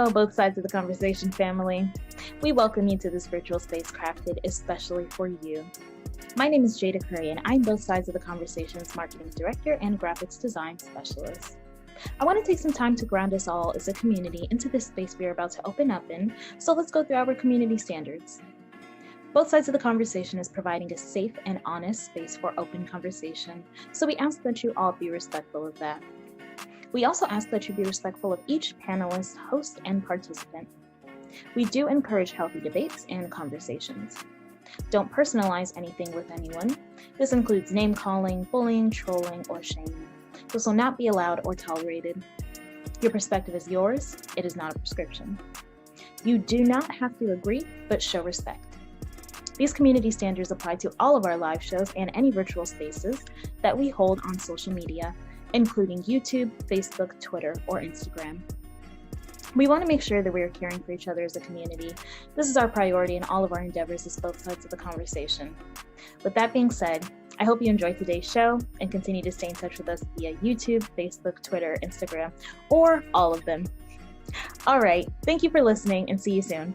Hello, both sides of the conversation family. We welcome you to this virtual space crafted especially for you. My name is Jada Curry, and I'm both sides of the conversation's marketing director and graphics design specialist. I want to take some time to ground us all as a community into this space we are about to open up in, so let's go through our community standards. Both sides of the conversation is providing a safe and honest space for open conversation, so we ask that you all be respectful of that. We also ask that you be respectful of each panelist, host, and participant. We do encourage healthy debates and conversations. Don't personalize anything with anyone. This includes name-calling, bullying, trolling, or shaming. This will not be allowed or tolerated. Your perspective is yours. It is not a prescription. You do not have to agree, but show respect. These community standards apply to all of our live shows and any virtual spaces that we hold on social media, including YouTube, Facebook, Twitter, or Instagram. We want to make sure that we are caring for each other as a community. This is our priority in all of our endeavors as both sides of the conversation. With that being said, I hope you enjoyed today's show and continue to stay in touch with us via YouTube, Facebook, Twitter, Instagram, or all of them. All right, thank you for listening and see you soon.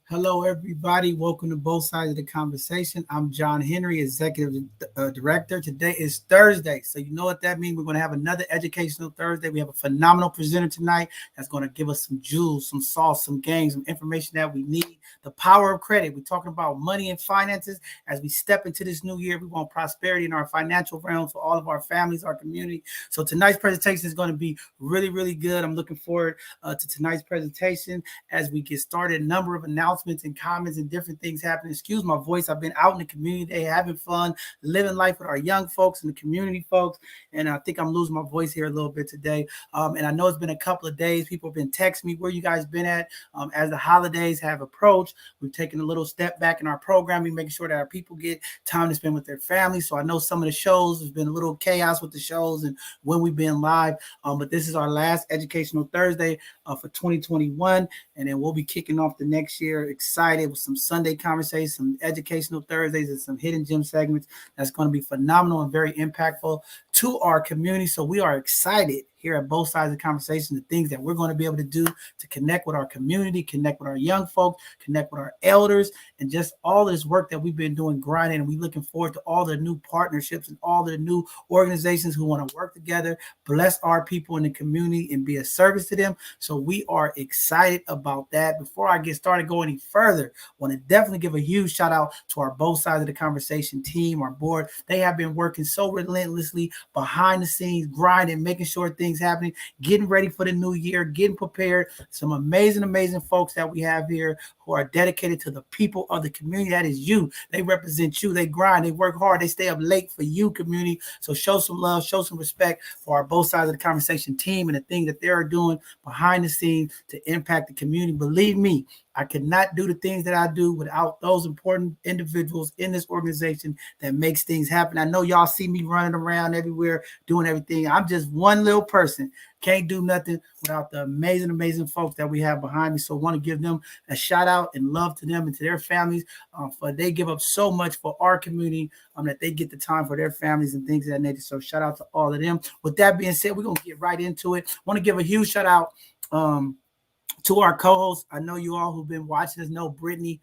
Hello, everybody. Welcome to Both Sides of the Conversation. I'm John Henry, Executive Director. Today is Thursday, so you know what that means. We're going to have another educational Thursday. We have a phenomenal presenter tonight that's going to give us some jewels, some sauce, some games, some information that we need. The power of credit. We're talking about money and finances as we step into this new year. We want prosperity in our financial realm for all of our families, our community. So tonight's presentation is going to be really, really good. I'm looking forward to tonight's presentation as we get started. A number of announcements and comments and different things happening. Excuse my voice. I've been out in the community today having fun, living life with our young folks and the community folks. And I think I'm losing my voice here a little bit today. And I know it's been a couple of days. People have been texting me where you guys been at as the holidays have approached. We've taken a little step back in our programming, making sure that our people get time to spend with their families. So I know some of the shows, there's been a little chaos with the shows and when we've been live. But this is our last educational Thursday for 2021. And then we'll be kicking off the next year excited with some Sunday conversations, some educational Thursdays, and some hidden gem segments that's going to be phenomenal and very impactful to our community. So we are excited here at Both Sides of the Conversation, the things that we're going to be able to do to connect with our community, connect with our young folks, connect with our elders, and just all this work that we've been doing, grinding. And we're looking forward to all the new partnerships and all the new organizations who want to work together, bless our people in the community and be a service to them. So we are excited about that. Before I get started, go any further, I want to definitely give a huge shout out to our Both Sides of the Conversation team, our board. They have been working so relentlessly behind the scenes, grinding, making sure things happening, getting ready for the new year, getting prepared. Some amazing folks that we have here who are dedicated to the people of the community. That is you. They represent you. They grind. They work hard. They stay up late for you, community. So show some love, show some respect for our Both Sides of the Conversation team and the things that they're doing behind the scenes to impact the community. Believe me, I could not do the things that I do without those important individuals in this organization that makes things happen. I know y'all see me running around everywhere, doing everything. I'm just one little person. Can't do nothing without the amazing folks that we have behind me. So I want to give them a shout out and love to them and to their families. For they give up so much for our community that they get the time for their families and things of that nature. So shout out to all of them. With that being said, we're going to get right into it. I want to give a huge shout out to our co-hosts. I know you all who've been watching us know Brittany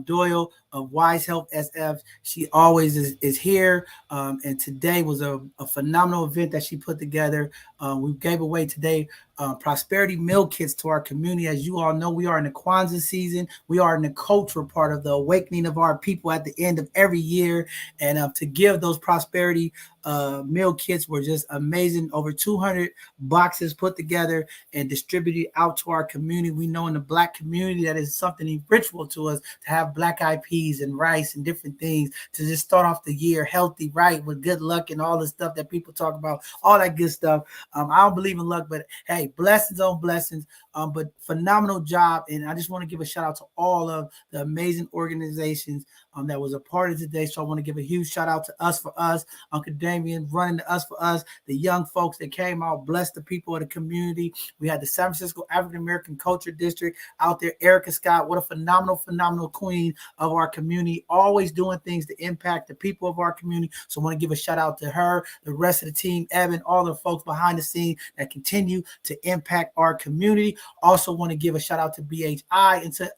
Doyle of Wise Health SF. She always is here. And today was a phenomenal event that she put together. We gave away today prosperity meal kits to our community. As you all know, we are in the Kwanzaa season. We are in the cultural part of the awakening of our people at the end of every year. And to give those prosperity meal kits were just amazing. Over 200 boxes put together and distributed out to our community. We know in the Black community that is something ritual to us to have black eyed peas and rice and different things to just start off the year healthy, right, with good luck and all the stuff that people talk about, all that good stuff. I don't believe in luck, but hey, blessings on blessings. But phenomenal job. And I just want to give a shout out to all of the amazing organizations that was a part of today. So I want to give a huge shout out to Us for Us, Uncle Damien running the Us for Us, the young folks that came out, blessed the people of the community. We had the San Francisco African American Culture District out there, Erica Scott, what a phenomenal queen of our community, always doing things to impact the people of our community. So I want to give a shout out to her, the rest of the team, Evan, all the folks behind the scenes that continue to impact our community. Also want to give a shout out to BHI and to,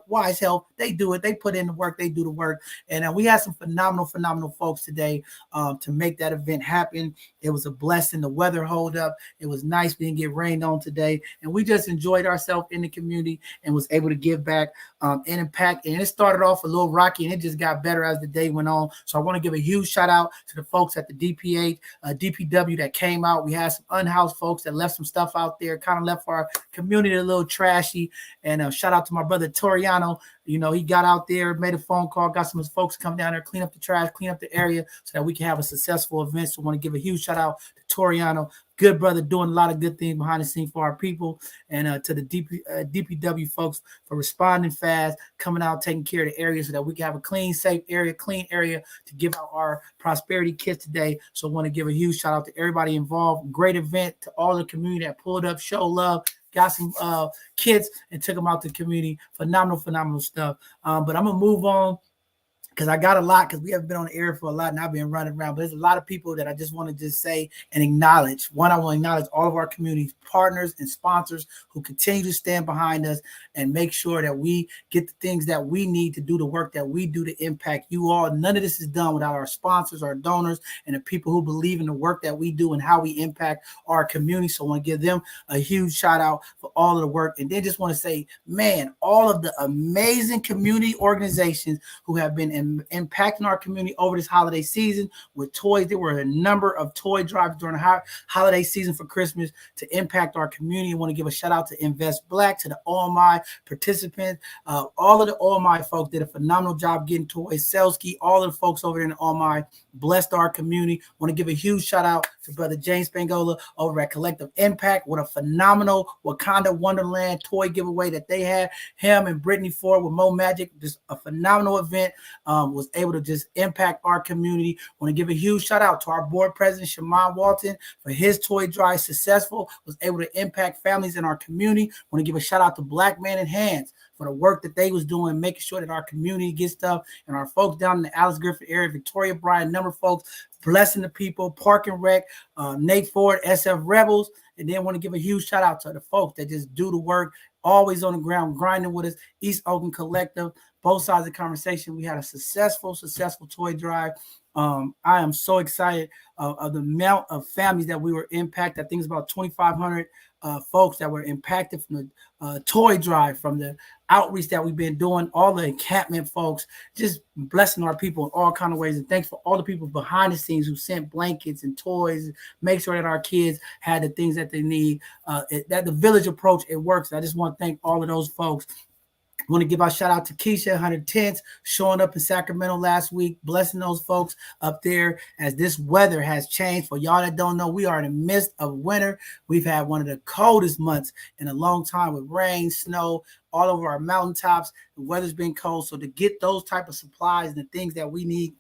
Wise Health. They do it. They put in the work. They do the work. And we had some phenomenal folks today to make that event happen. It was a blessing. The weather hold up. It was nice. We didn't get rained on today. And we just enjoyed ourselves in the community and was able to give back and impact. And it started off a little rocky and it just got better as the day went on. So I want to give a huge shout out to the folks at the DPW that came out. We had some unhoused folks that left some stuff out there, kind of left our community a little trashy. And shout out to my brother Toriano. He got out there, made a phone call, got some of his folks to come down there, clean up the trash, clean up the area so that we can have a successful event. So I want to give a huge shout out to Toriano. Good brother, doing a lot of good things behind the scenes for our people. And to the DPW folks for responding fast, coming out, taking care of the area so that we can have a clean, safe area, clean area to give out our prosperity kits today. So I want to give a huge shout out to everybody involved. Great event to all the community that pulled up, show love, got some kids and took them out to the community. Phenomenal stuff. But I'm going to move on because I got a lot because we haven't been on the air for a lot and I've been running around. But there's a lot of people that I just want to just say and acknowledge. One, I want to acknowledge all of our community partners and sponsors who continue to stand behind us and make sure that we get the things that we need to do the work that we do to impact you all. None of this is done without our sponsors, our donors, and the people who believe in the work that we do and how we impact our community. So I want to give them a huge shout out for all of the work. And then just want to say, man, all of the amazing community organizations who have been impacting our community over this holiday season with toys. There were a number of toy drives during the holiday season for Christmas to impact our community. I want to give a shout out to Invest Black, to the OMI participants. All of the OMI folks did a phenomenal job getting toys. Selski, all of the folks over there in the OMI blessed our community. I want to give a huge shout out to Brother James Spangola over at Collective Impact. What a phenomenal Wakanda Wonderland toy giveaway that they had. Him and Brittany Ford with Mo Magic, just a phenomenal event. Was able to just impact our community. I want to give a huge shout out to our board president, Shaman Walton, for his toy drive successful, was able to impact families in our community. I want to give a shout out to Black Man in Hands for the work that they was doing, making sure that our community gets stuff, and our folks down in the Alice Griffith area, Victoria Bryan, number of folks blessing the people, Park and Rec, Nate Ford, SF Rebels, and then want to give a huge shout out to the folks that just do the work, always on the ground, grinding with us, East Oakland Collective, both sides of the conversation. We had a successful toy drive. I am so excited of the amount of families that we were impacted. I think it's about 2,500 folks that were impacted from the toy drive, from the outreach that we've been doing, all the encampment folks, just blessing our people in all kinds of ways. And thanks for all the people behind the scenes who sent blankets and toys, make sure that our kids had the things that they need. That the village approach, it works. I just want to thank all of those folks. I want to give a shout out to Keisha 110th showing up in Sacramento last week, blessing those folks up there as this weather has changed. For y'all that don't know, we are in the midst of winter. We've had one of the coldest months in a long time with rain, snow, all over our mountaintops. The weather's been cold. So to get those type of supplies and the things that we need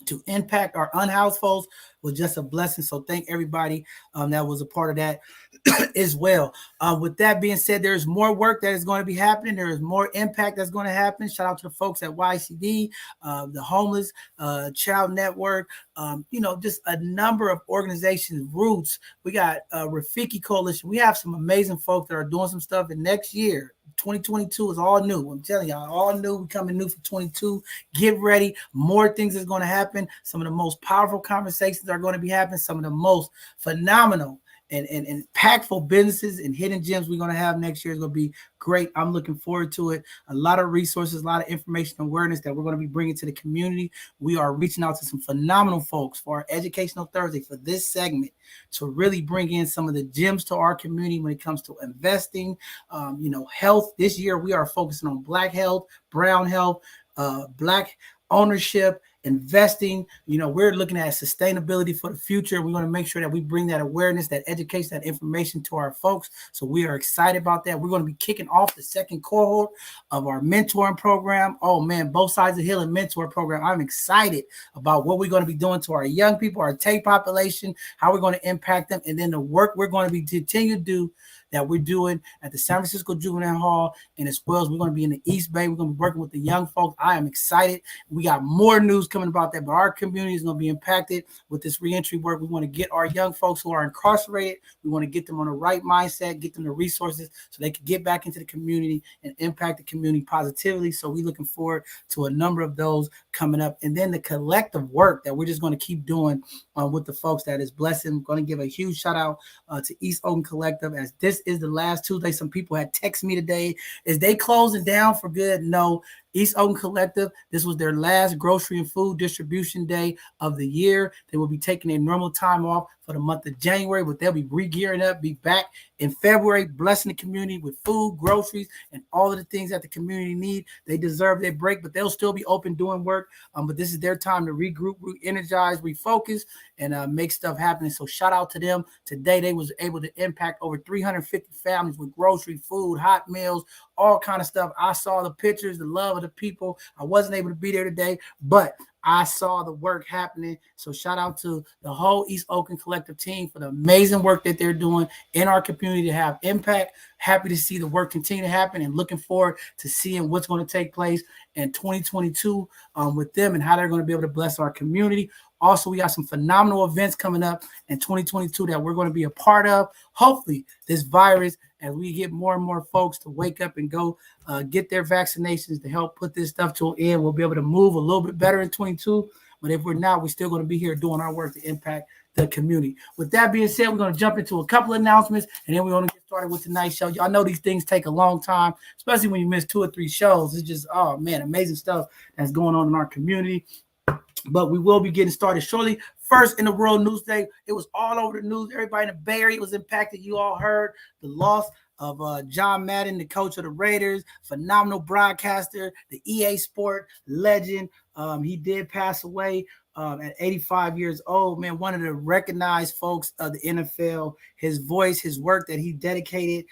to impact our unhoused folks was just a blessing. So thank everybody that was a part of that as well. With that being said, there's more work that is going to be happening. There is more impact that's going to happen. Shout out to the folks at YCD, the Homeless Child Network, just a number of organizations, Roots. We got Rafiki Coalition. We have some amazing folks that are doing some stuff. And next year, 2022 is all new. I'm telling y'all, all new. We're coming new for 22. Get ready. More things is going to happen. Some of the most powerful conversations are going to be happening. Some of the most phenomenal and impactful businesses and hidden gems we're going to have next year is going to be great. I'm looking forward to it. A lot of resources, a lot of information and awareness that we're going to be bringing to the community. We are reaching out to some phenomenal folks for our Educational Thursday for this segment to really bring in some of the gems to our community when it comes to investing, health. This year we are focusing on Black health, brown health, Black ownership, investing. We're looking at sustainability for the future. We want to make sure that we bring that awareness, that education, that information to our folks. So we are excited about that. We're going to be kicking off the second cohort of our mentoring program. Oh man, both sides of the hill and mentor program. I'm excited about what we're going to be doing to our young people, our TAPE population, how we're going to impact them, and then the work we're going to be continue to do that we're doing at the San Francisco Juvenile Hall, and as well as we're going to be in the East Bay. We're going to be working with the young folks. I am excited. We got more news coming about that, but our community is going to be impacted with this reentry work. We want to get our young folks who are incarcerated. We want to get them on the right mindset, get them the resources so they can get back into the community and impact the community positively. So we're looking forward to a number of those coming up. And then the collective work that we're just going to keep doing with the folks that is blessing. I'm going to give a huge shout out to East Oakland Collective, as this is the last Tuesday. Some people had texted me today, is they closing down for good? No. East Oakland Collective, this was their last grocery and food distribution day of the year. They will be taking a normal time off for the month of January, but they'll be re-gearing up, be back in February, blessing the community with food, groceries, and all of the things that the community need. They deserve their break, but they'll still be open doing work. But this is their time to regroup, re-energize, refocus, and make stuff happen. So shout out to them. Today, they was able to impact over 350 families with grocery, food, hot meals, all kind of stuff. I saw the pictures, the love of the people. I wasn't able to be there today, but I saw the work happening. So shout out to the whole East Oakland Collective team for the amazing work that they're doing in our community to have impact. Happy to see the work continue to happen and looking forward to seeing what's going to take place in 2022 with them and how they're going to be able to bless our community. Also, we got some phenomenal events coming up in 2022 that we're going to be a part of. Hopefully, this virus, as we get more and more folks to wake up and go get their vaccinations to help put this stuff to an end, we'll be able to move a little bit better in 22. But if we're not, we're still going to be here doing our work to impact the community. With that being said, we're going to jump into a couple of announcements, and then we're going to get started with tonight's show. Y'all know these things take a long time, especially when you miss 2 or 3 shows. It's just, oh man, amazing stuff that's going on in our community. But we will be getting started shortly. First, in the world news day, it was all over the news. Everybody in the Bay Area was impacted. You all heard the loss of John Madden, the coach of the Raiders, phenomenal broadcaster, the EA Sport legend. He did pass away at 85 years old. Man, one of the recognized folks of the NFL. His voice, his work that he dedicated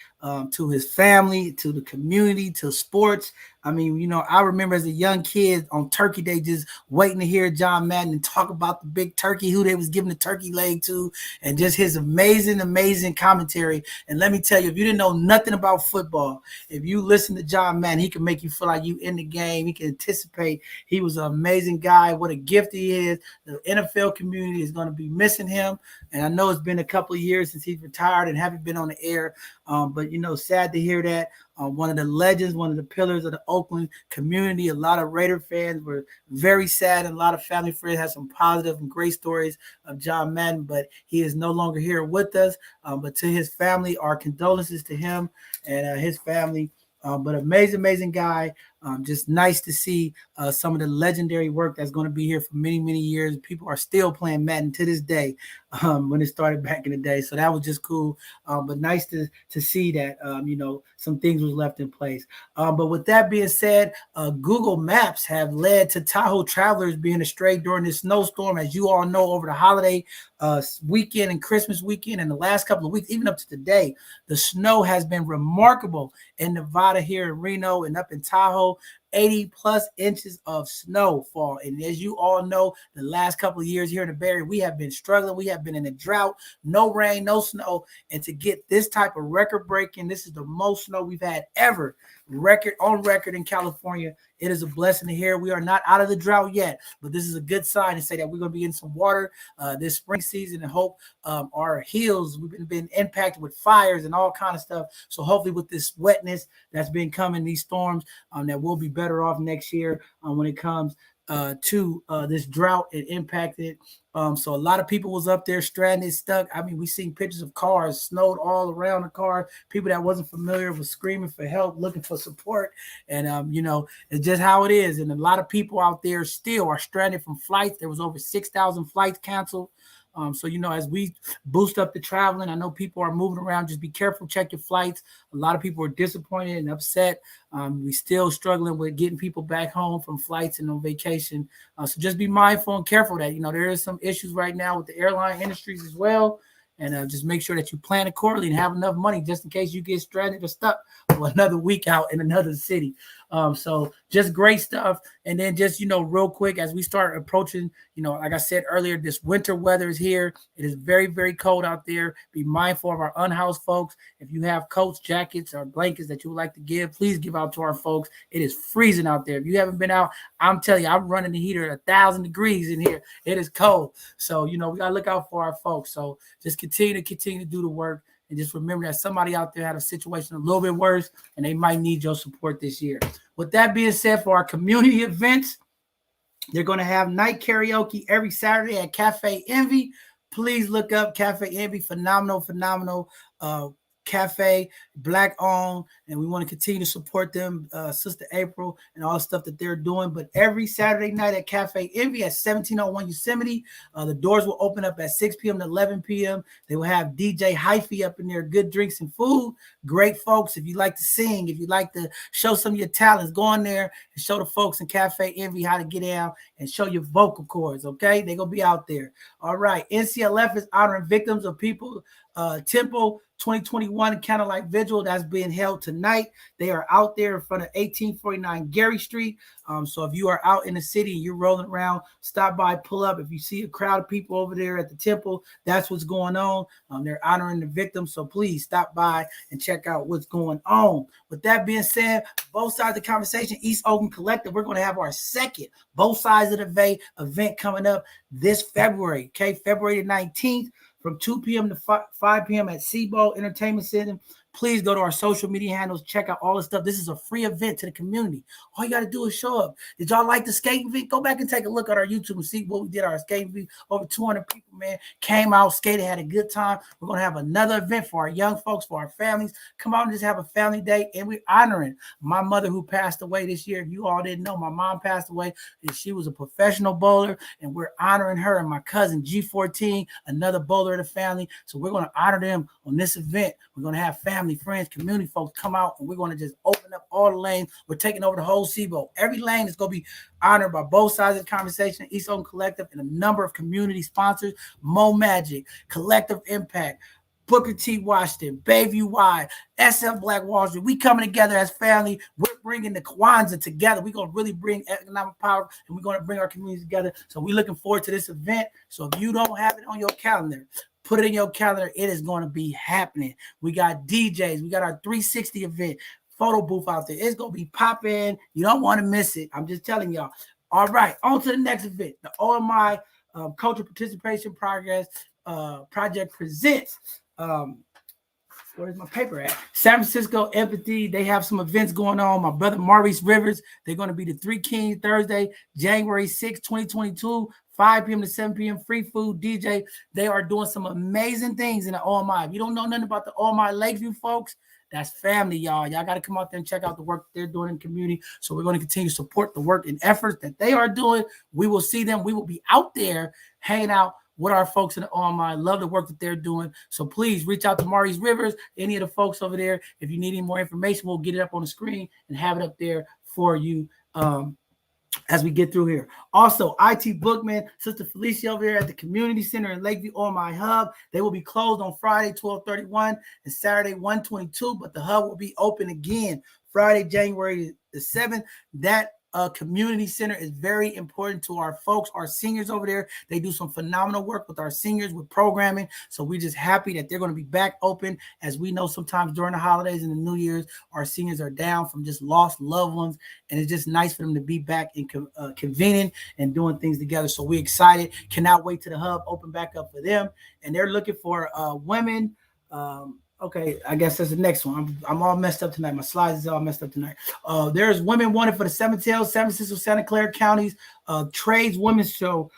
to his family, to the community, to sports. I mean, I remember as a young kid on Turkey Day just waiting to hear John Madden talk about the big turkey, who they was giving the turkey leg to, and just his amazing, amazing commentary. And let me tell you, if you didn't know nothing about football, if you listen to John Madden, he can make you feel like you in the game. He can anticipate. He was an amazing guy. What a gift he is. The NFL community is going to be missing him. And I know it's been a couple of years since he's retired and haven't been on the air. But, sad to hear that. One of the legends, one of the pillars of the Oakland community. A lot of Raider fans were very sad, and a lot of family friends had some positive and great stories of John Madden, but he is no longer here with us. But to his family, our condolences to him and his family. But amazing guy. Just nice to see some of the legendary work that's going to be here for many, many years. People are still playing Madden to this day when it started back in the day. So that was just cool. But nice to see that, some things was left in place. But with that being said, Google Maps have led to Tahoe travelers being astray during this snowstorm. As you all know, over the holiday weekend and Christmas weekend and the last couple of weeks, even up to today, the snow has been remarkable in Nevada, here in Reno and up in Tahoe. 80 plus inches of snowfall. And as you all know, the last couple of years here in the Bay Area, we have been struggling. We have been in a drought, no rain, no snow. And to get this type of record breaking, this is the most snow we've had ever, record in California. It is a blessing to hear. We are not out of the drought yet, but this is a good sign to say that we're going to be in some water this spring season, and hope our hills, we've been impacted with fires and all kind of stuff. So hopefully with this wetness that's been coming, these storms, that we'll be better off next year when it comes to this drought. It impacted. So a lot of people was up there stranded, stuck. I mean, we seen pictures of cars snowed all around the car. People that wasn't familiar was screaming for help, looking for support. And, it's just how it is. And a lot of people out there still are stranded from flights. There was over 6,000 flights canceled. So, as we boost up the traveling, I know people are moving around. Just be careful, check your flights. A lot of people are disappointed and upset. We still struggling with getting people back home from flights and on vacation. So just be mindful and careful that, there is some issues right now with the airline industries as well. And just make sure that you plan accordingly and have enough money just in case you get stranded or stuck for another week out in another city. So just great stuff. And then just, real quick, as we start approaching, like I said earlier, this winter weather is here. It is very, very cold out there. Be mindful of our unhoused folks. If you have coats, jackets, or blankets that you would like to give, please give out to our folks. It is freezing out there. If you haven't been out, I'm telling you, I'm running the heater at 1,000 degrees in here. It is cold. So, we got to look out for our folks. So just continue to do the work. And just remember that somebody out there had a situation a little bit worse, and they might need your support this year. With that being said, for our community events, they're going to have night karaoke every Saturday at Cafe Envy. Please look up Cafe Envy. Phenomenal cafe, Black owned, and we want to continue to support them, Sister April, and all the stuff that they're doing. But every Saturday night at Cafe Envy at 1701 Yosemite, the doors will open up at 6 p.m. to 11 p.m. They will have DJ Hyphy up in there, good drinks and food. Great folks. If you like to sing, if you like to show some of your talents, go in there and show the folks in Cafe Envy how to get down and show your vocal cords, okay? They're going to be out there. All right. NCLF is honoring victims of people Temple 2021 Candlelight Vigil that's being held tonight. They are out there in front of 1849 Gary Street. So if you are out in the city and you're rolling around, stop by, pull up. If you see a crowd of people over there at the temple, that's what's going on. They're honoring the victims. So please stop by and check out what's going on. With that being said, both sides of the conversation, East Oakland Collective, we're going to have our second Both Sides of the Bay event coming up this February, okay? February the 19th. From 2 p.m. to 5 p.m. at Seabold Entertainment Center. Please go to our social media handles, check out all the stuff. This is a free event to the community. All you got to do is show up. Did y'all like the skating event? Go back and take a look at our YouTube and see what we did. Our skating event, over 200 people, man, came out, skated, had a good time. We're going to have another event for our young folks, for our families. Come out and just have a family day. And we're honoring my mother who passed away this year. If you all didn't know, my mom passed away. And she was a professional bowler, and we're honoring her and my cousin G14, another bowler of the family. So we're going to honor them on this event. We're going to have family, friends, community folks come out, and we're going to just open up all the lanes. We're taking over the whole Seabold. Every lane is going to be honored by both sides of the conversation, East Oakland Collective, and a number of community sponsors: Mo Magic, Collective Impact, Booker T. Washington, Bayview Wide, SF Black Wall Street. We coming together as family. We're bringing the Kwanzaa together. We're going to really bring economic power, and we're going to bring our communities together. So we're looking forward to this event. So if you don't have it on your calendar, put it in your calendar. It is going to be happening. We got DJs. We got our 360 event, photo booth out there. It's going to be popping. You don't want to miss it. I'm just telling y'all. All right, on to the next event. The OMI Cultural Participation Progress Project presents. Where's my paper at? San Francisco Empathy. They have some events going on. My brother Maurice Rivers. They're going to be the Three Kings Thursday, January 6, 2022. 5 p.m. to 7 p.m. free food, DJ. They are doing some amazing things in the OMI. If you don't know nothing about the OMI Lakeview folks, that's family, y'all. Y'all got to come out there and check out the work they're doing in the community. So we're going to continue to support the work and efforts that they are doing. We will see them. We will be out there hanging out with our folks in the OMI. Love the work that they're doing. So please reach out to Maurice Rivers, any of the folks over there. If you need any more information, we'll get it up on the screen and have it up there for you. As we get through here. Also, IT Bookman, Sister Felicia over here at the Community Center in Lakeview OMI Hub. They will be closed on Friday, 12/31 and Saturday, 1/22, but the hub will be open again Friday, January the 7th. That community center is very important to our folks, our seniors over there. They do some phenomenal work with our seniors with programming. So we're just happy that they're going to be back open. As we know, sometimes during the holidays and the New Year's, our seniors are down from just lost loved ones. And it's just nice for them to be back and convening and doing things together. So we're excited. Cannot wait to the hub open back up for them. And they're looking for women. Okay, I guess that's the next one. I'm all messed up tonight. My slides is all messed up tonight. There's women wanted for the Seven Tails, San Francisco, Santa Clara counties trades women's show.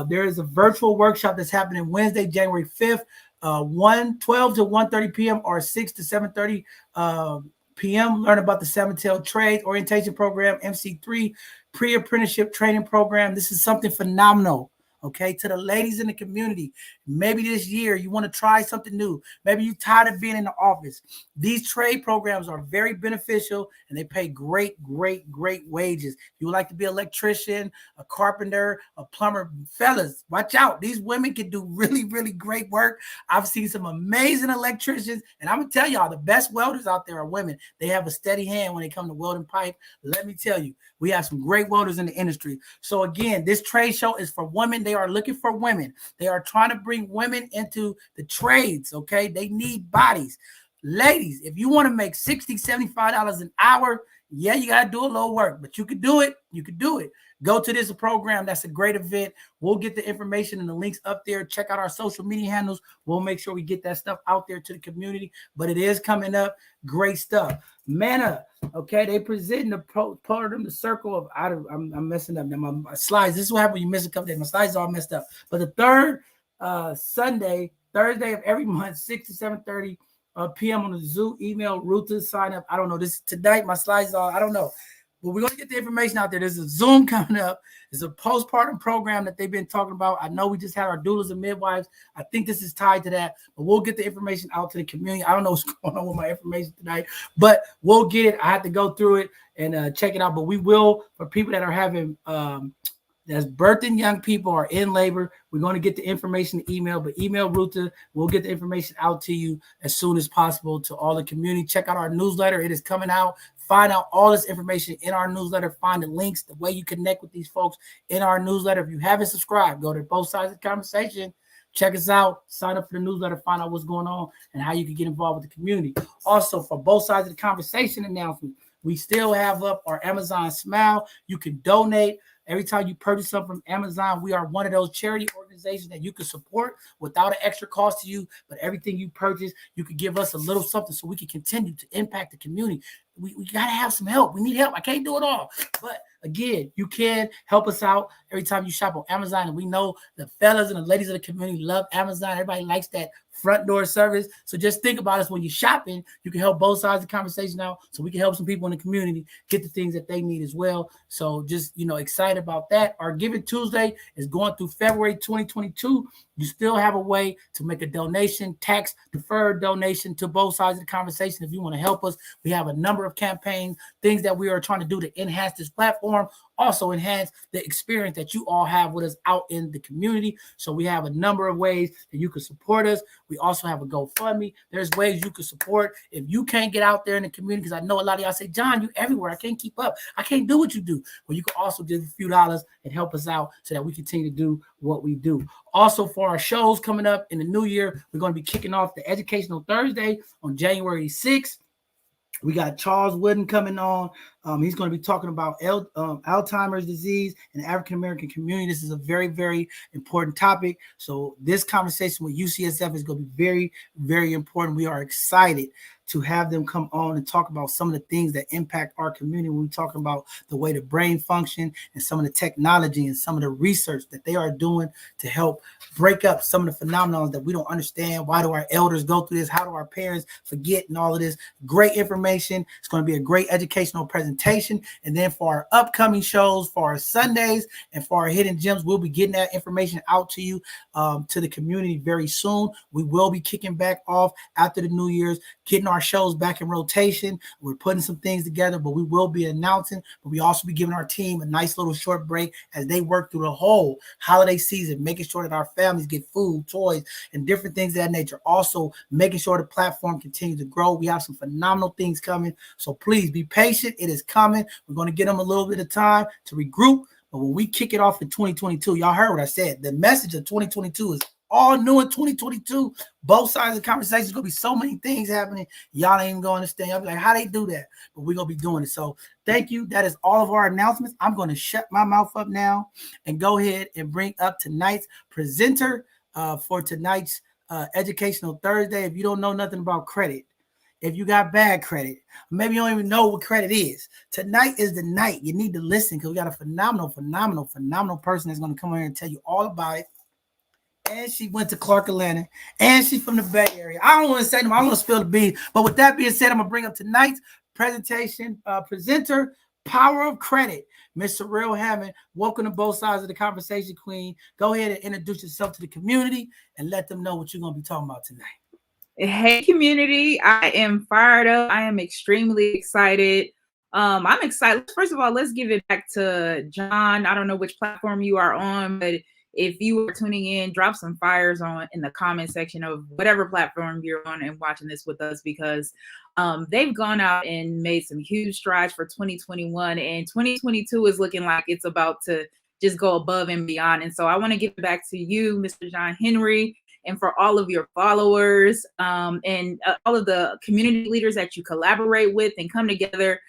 There is a virtual workshop that's happening Wednesday, January 5th, 12 to 1:30 p.m. or 6 to 7:30 p.m. Learn about the Seven Tail Trades Orientation Program, MC3 Pre-Apprenticeship Training Program. This is something phenomenal. Okay, to the ladies in the community, maybe this year you want to try something new. Maybe you're tired of being in the office. These trade programs are very beneficial and they pay great, great, great wages. If you would like to be an electrician, a carpenter, a plumber, fellas, watch out. These women can do really, really great work. I've seen some amazing electricians, and I'm gonna tell y'all the best welders out there are women. They have a steady hand when they come to welding pipe. Let me tell you, we have some great welders in the industry. So again, this trade show is for women. They are looking for women. They are trying to bring women into the trades, okay? They need bodies. Ladies, if you want to make $60, $75 an hour, yeah, you got to do a little work, but you could do it. You could do it. Go to this program. That's a great event. We'll get the information and the links up there. Check out our social media handles. We'll make sure we get that stuff out there to the community, but it is coming up. Great stuff. Man up. Okay, they present the part of the circle of I'm messing up now. My slides. This is what happens when you miss a couple days. My slides are all messed up. But the third Thursday of every month, 6 to 7:30 p.m. on the Zoom. Email Ruth to sign up. I don't know. This tonight. My slides are. I don't know. But we're going to get the information out there. There's a Zoom coming up. It's a postpartum program that they've been talking about. I know we just had our doulas and midwives. I think this is tied to that. But we'll get the information out to the community. I don't know what's going on with my information tonight, but we'll get it. I have to go through it and check it out. But we will, for people that are having that's birthing young people or in labor, we're going to get the information email, but email Ruta. We'll get the information out to you as soon as possible to all the community. Check out our newsletter. It is coming out. Find out all this information in our newsletter. Find the links, the way you connect with these folks in our newsletter. If you haven't subscribed, go to Both Sides of the Conversation. Check us out. Sign up for the newsletter. Find out what's going on and how you can get involved with the community. Also, for Both Sides of the Conversation announcement, we still have up our Amazon Smile. You can donate. Every time you purchase something from Amazon, we are one of those charity organizations that you can support without an extra cost to you. But everything you purchase, you can give us a little something so we can continue to impact the community. We got to have some help. We need help. I can't do it all. But again, you can help us out every time you shop on Amazon. And we know the fellas and the ladies of the community love Amazon. Everybody likes that front door service. So just think about us when you're shopping. You can help both sides of the conversation out so we can help some people in the community get the things that they need as well. So just, excited about that. Our Giving Tuesday is going through February 2022. You still have a way to make a donation, tax deferred donation to both sides of the conversation. If you want to help us, we have a number of campaigns, things that we are trying to do to enhance this platform, also enhance the experience that you all have with us out in the community. So we have a number of ways that you can support us. We also have a GoFundMe. There's ways you can support if you can't get out there in the community, because I know a lot of y'all say, John, you everywhere. I can't keep up. I can't do what you do. Well, you can also give a few dollars and help us out so that we continue to do what we do. Also, for our shows coming up in the new year, we're going to be kicking off the Educational Thursday on January 6th. We got Charles Wooden coming on. He's going to be talking about Alzheimer's disease in the African-American community. This is a very, very important topic. So this conversation with UCSF is going to be very, very important. We are excited to have them come on and talk about some of the things that impact our community when we talk about the way the brain function and some of the technology and some of the research that they are doing to help break up some of the phenomena that we don't understand. Why do our elders go through this? How do our parents forget and all of this? Great information. It's going to be a great educational presentation. And then for our upcoming shows, for our Sundays and for our hidden gems, we'll be getting that information out to you, to the community very soon. We will be kicking back off after the New Year's, getting our shows back in rotation. We're putting some things together, but we will be announcing, but we also be giving our team a nice little short break as they work through the whole holiday season, making sure that our families get food, toys, and different things of that nature. Also making sure the platform continues to grow. We have some phenomenal things coming. So please be patient. It is coming. We're going to give them a little bit of time to regroup. But when we kick it off in 2022, y'all heard what I said. The message of 2022 is all new in 2022. Both sides of the conversation is going to be so many things happening. Y'all ain't even going to understand. Y'all be like, how they do that? But we're going to be doing it. So thank you. That is all of our announcements. I'm going to shut my mouth up now and go ahead and bring up tonight's presenter for tonight's Educational Thursday. If you don't know nothing about credit, if you got bad credit, maybe you don't even know what credit is, tonight is the night. You need to listen because we got a phenomenal person that's going to come here and tell you all about it. And she went to Clark Atlanta, and she's from the Bay Area. I don't want to say them, I don't want to spill the beans. But with that being said, I'm gonna bring up tonight's presentation presenter, Power of Credit, Miss Sorrel Hammond. Welcome to Both Sides of the Conversation, Queen. Go ahead and introduce yourself to the community and let them know what you're gonna be talking about tonight. Hey, community. I am fired up. I am extremely excited. I'm excited. First of all, let's give it back to John. I don't know which platform you are on, but if you are tuning in, drop some fires on in the comment section of whatever platform you're on and watching this with us, because they've gone out and made some huge strides for 2021, and 2022 is looking like it's about to just go above and beyond. And so I want to give it back to you, Mr. John Henry, and for all of your followers and all of the community leaders that you collaborate with and come together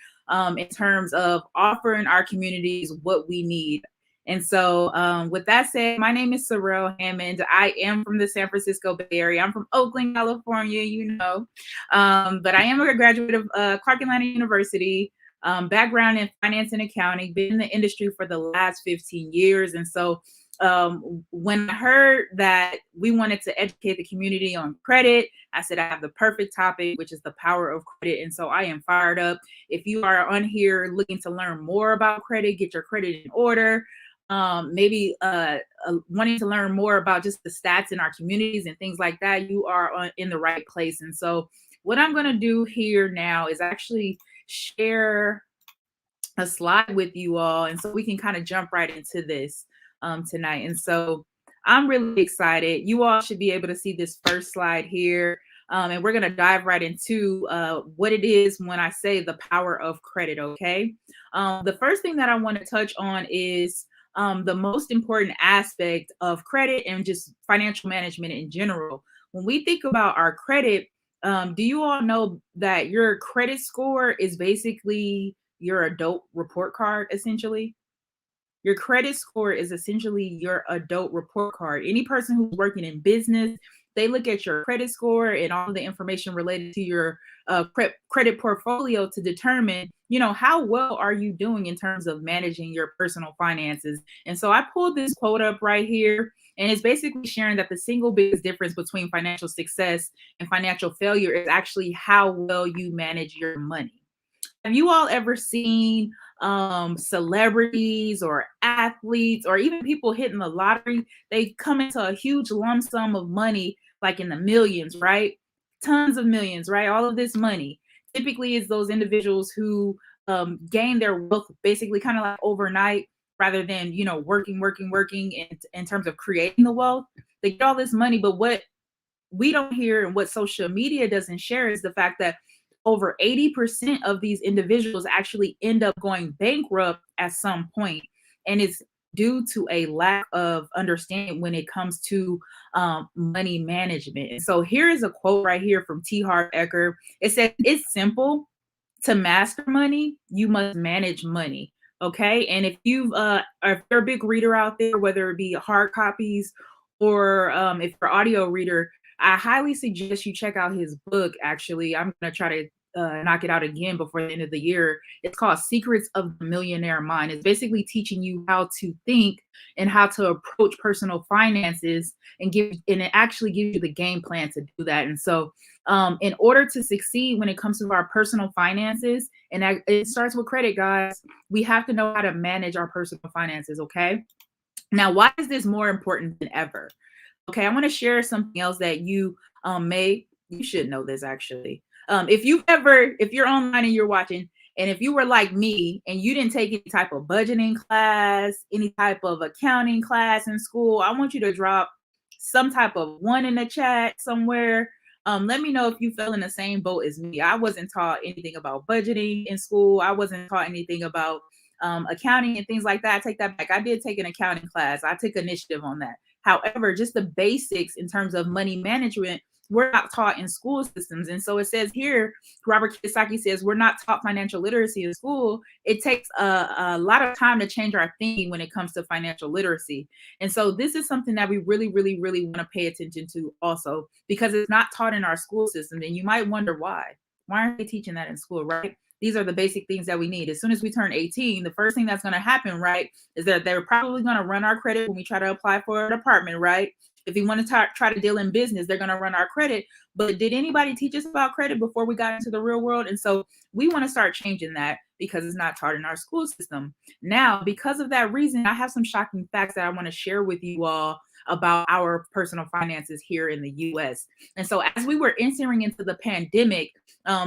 in terms of offering our communities what we need. And so with that said, my name is Sorrel Hammond. I am from the San Francisco Bay Area. I'm from Oakland, California, you know. But I am a graduate of Clark Atlanta University, background in finance and accounting, been in the industry for the last 15 years. And so when I heard that we wanted to educate the community on credit, I said, I have the perfect topic, which is the power of credit. And so I am fired up. If you are on here looking to learn more about credit, get your credit in order, maybe wanting to learn more about just the stats in our communities and things like that, you are in the right place. And so what I'm going to do here now is actually share a slide with you all, and so we can kind of jump right into this tonight. And so I'm really excited. You all should be able to see this first slide here. And we're going to dive right into what it is when I say the power of credit, okay? The first thing that I want to touch on is the most important aspect of credit and just financial management in general. When we think about our credit, do you all know that your credit score is basically your adult report card, essentially? Your credit score is essentially your adult report card. Any person who's working in business, they look at your credit score and all the information related to your credit portfolio to determine, you know, how well are you doing in terms of managing your personal finances. And so I pulled this quote up right here, and it's basically sharing that the single biggest difference between financial success and financial failure is actually how well you manage your money. Have you all ever seen celebrities or athletes or even people hitting the lottery? They come into a huge lump sum of money, like in the millions, right? Tons of millions, right? All of this money typically is those individuals who gain their wealth basically kind of like overnight, rather than, you know, working in terms of creating the wealth. They get all this money, but what we don't hear and what social media doesn't share is the fact that over 80% of these individuals actually end up going bankrupt at some point. And it's due to a lack of understanding when it comes to money management. And so here is a quote right here from T. Harv Eker. It says, "It's simple. To master money, you must manage money." Okay. And if if you're a big reader out there, whether it be hard copies or if you're an audio reader, I highly suggest you check out his book. Actually, I'm going to try to knock it out again before the end of the year. It's called Secrets of the Millionaire Mind. It's basically teaching you how to think and how to approach personal finances, and it actually gives you the game plan to do that. And so in order to succeed when it comes to our personal finances, and it starts with credit, guys, we have to know how to manage our personal finances. Okay. Now, why is this more important than ever? Okay, I want to share something else that you should know this actually. If you're online and you're watching, and if you were like me and you didn't take any type of budgeting class, any type of accounting class in school, I want you to drop some type of 1 in the chat somewhere. Let me know if you fell in the same boat as me. I wasn't taught anything about budgeting in school. I wasn't taught anything about accounting and things like that. I take that back. I did take an accounting class. I took initiative on that. However, just the basics in terms of money management we're not taught in school systems. And so it says here, Robert Kiyosaki says, we're not taught financial literacy in school. It takes a lot of time to change our thinking when it comes to financial literacy. And so this is something that we really, really, really want to pay attention to also, because it's not taught in our school system. And you might wonder why. Why aren't they teaching that in school, right? These are the basic things that we need. As soon as we turn 18, the first thing that's going to happen, right, is that they're probably going to run our credit when we try to apply for an apartment, right? If we want to try to deal in business, they're going to run our credit. But did anybody teach us about credit before we got into the real world? And so we want to start changing that because it's not taught in our school system. Now, because of that reason, I have some shocking facts that I want to share with you all about our personal finances here in the US. And so as we were entering into the pandemic,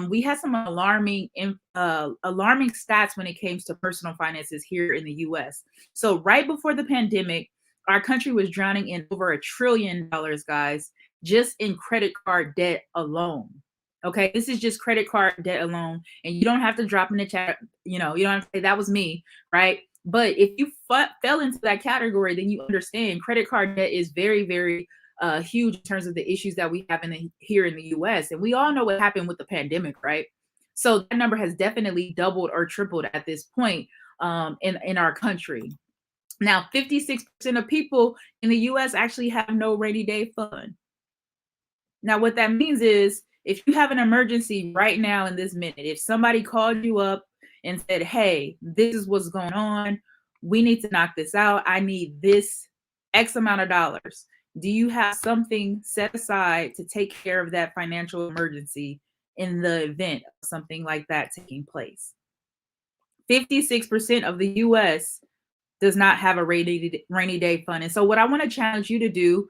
we had some alarming stats when it came to personal finances here in the US. So right before the pandemic, our country was drowning in over $1 trillion, guys, just in credit card debt alone. Okay, this is just credit card debt alone. And you don't have to drop in the chat, you don't have to say that was me, right? But if you fell into that category, then you understand credit card debt is very, very huge in terms of the issues that we have here in the US. And we all know what happened with the pandemic, right? So that number has definitely doubled or tripled at this point in our country. Now, 56% of people in the US actually have no rainy day fund. Now, what that means is if you have an emergency right now in this minute, if somebody called you up and said, hey, this is what's going on, we need to knock this out, I need this X amount of dollars. Do you have something set aside to take care of that financial emergency in the event of something like that taking place? 56% of the US does not have a rainy day fund. And so what I want to challenge you to do,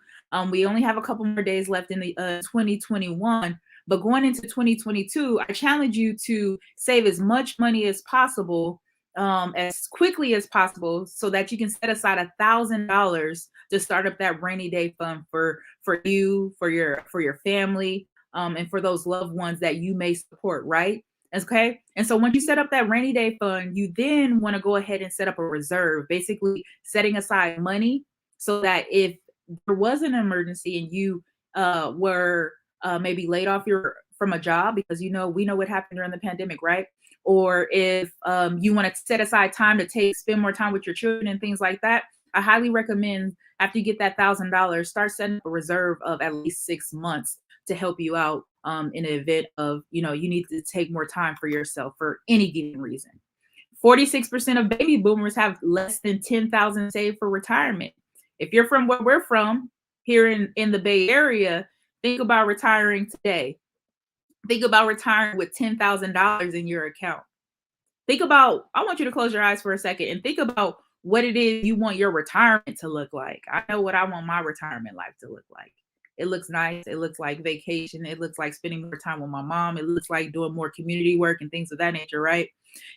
we only have a couple more days left in the 2021, but going into 2022, I challenge you to save as much money as possible, as quickly as possible, so that you can set aside $1,000 to start up that rainy day fund for you, for your family, and for those loved ones that you may support, right? Okay. And so once you set up that rainy day fund, you then want to go ahead and set up a reserve, basically setting aside money so that if there was an emergency and you were maybe laid off from a job, because we know what happened during the pandemic, right? Or if you want to set aside time to spend more time with your children and things like that, I highly recommend after you get that $1,000, start setting up a reserve of at least 6 months to help you out in an event of, you need to take more time for yourself for any given reason. 46% of baby boomers have less than $10,000 saved for retirement. If you're from where we're from, here in the Bay Area, think about retiring today. Think about retiring with $10,000 in your account. I want you to close your eyes for a second and think about what it is you want your retirement to look like. I know what I want my retirement life to look like. It looks nice. It looks like vacation. It looks like spending more time with my mom. It looks like doing more community work and things of that nature, right?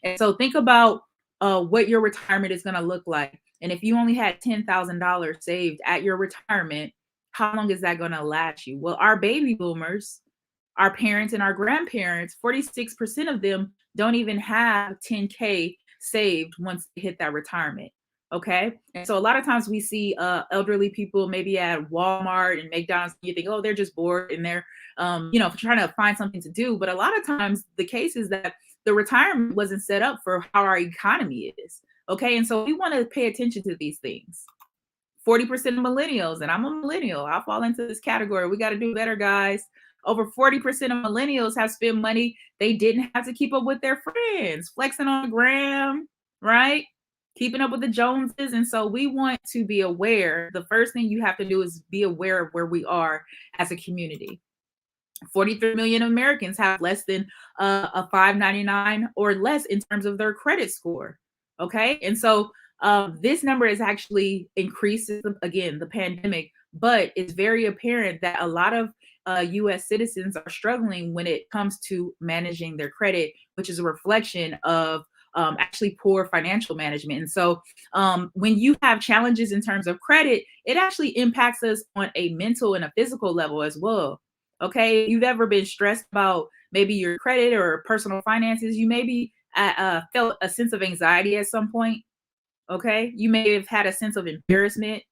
And so think about what your retirement is going to look like. And if you only had $10,000 saved at your retirement, how long is that going to last you? Well, our baby boomers, our parents and our grandparents, 46% of them don't even have $10K saved once they hit that retirement. Okay. And so a lot of times we see elderly people maybe at Walmart and McDonald's. You think, oh, they're just bored and they're, trying to find something to do. But a lot of times the case is that the retirement wasn't set up for how our economy is. Okay. And so we want to pay attention to these things. 40% of millennials, and I'm a millennial, I'll fall into this category. We got to do better, guys. Over 40% of millennials have spent money they didn't have to keep up with their friends, flexing on the gram, right? Keeping up with the Joneses. And so we want to be aware. The first thing you have to do is be aware of where we are as a community. 43 million Americans have less than a 599 or less in terms of their credit score. Okay. And so this number is actually increases, again, the pandemic, but it's very apparent that a lot of US citizens are struggling when it comes to managing their credit, which is a reflection of actually poor financial management. And so when you have challenges in terms of credit, it actually impacts us on a mental and a physical level as well. Okay. If you've ever been stressed about maybe your credit or personal finances, you maybe felt a sense of anxiety at some point. Okay. You may have had a sense of embarrassment.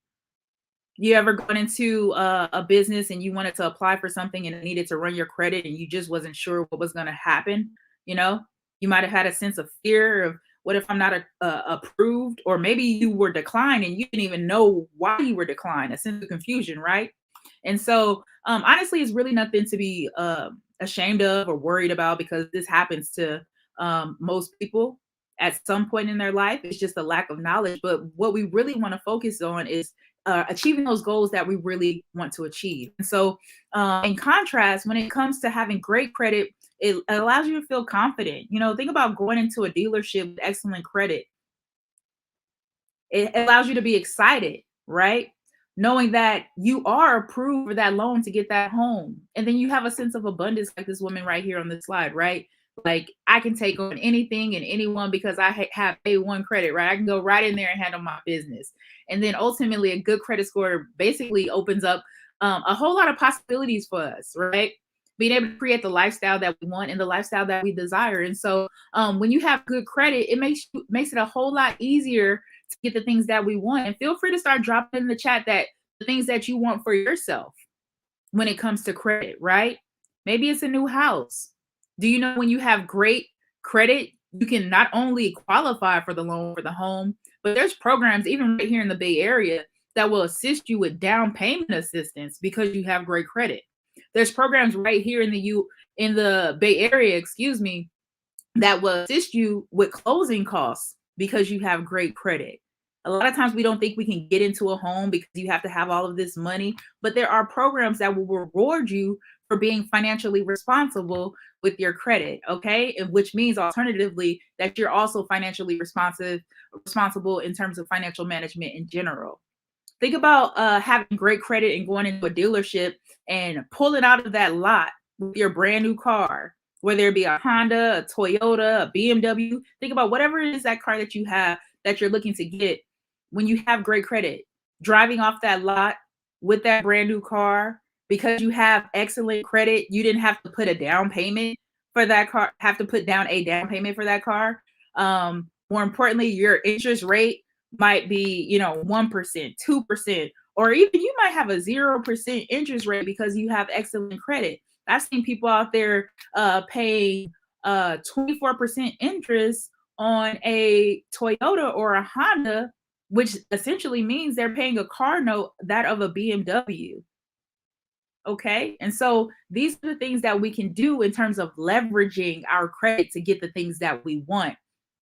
You ever gone into a business and you wanted to apply for something and it needed to run your credit and you just wasn't sure what was going to happen? You know, you might have had a sense of fear of what if I'm not approved, or maybe you were declined and you didn't even know why you were declined, a sense of confusion, right? And so, honestly, it's really nothing to be ashamed of or worried about, because this happens to most people at some point in their life. It's just a lack of knowledge. But what we really want to focus on is achieving those goals that we really want to achieve. And so, in contrast, when it comes to having great credit, it allows you to feel confident. You know, think about going into a dealership with excellent credit. It allows you to be excited, right? Knowing that you are approved for that loan to get that home. And then you have a sense of abundance, like this woman right here on this slide, right? Like, I can take on anything and anyone because I have A1 credit, right? I can go right in there and handle my business. And then ultimately, a good credit score basically opens up a whole lot of possibilities for us, right? Being able to create the lifestyle that we want and the lifestyle that we desire. And so when you have good credit, it makes it a whole lot easier to get the things that we want. And feel free to start dropping in the chat that the things that you want for yourself when it comes to credit, right? Maybe it's a new house. Do you know when you have great credit, you can not only qualify for the loan for the home, but there's programs even right here in the Bay Area that will assist you with down payment assistance because you have great credit. There's programs right here in the Bay Area, that will assist you with closing costs because you have great credit. A lot of times we don't think we can get into a home because you have to have all of this money, but there are programs that will reward you for being financially responsible with your credit, okay? And which means alternatively that you're also financially responsible in terms of financial management in general. Think about having great credit and going into a dealership and pulling out of that lot with your brand new car, whether it be a Honda, a Toyota, a BMW. Think about whatever it is, that car that you have that you're looking to get. When you have great credit, driving off that lot with that brand new car, because you have excellent credit, you didn't have to put a down payment for that car, More importantly, your interest rate might be, 1%, 2%, or even you might have a 0% interest rate because you have excellent credit. I've seen people out there paying 24% interest on a Toyota or a Honda, which essentially means they're paying a car note that of a BMW. Okay. And so these are the things that we can do in terms of leveraging our credit to get the things that we want,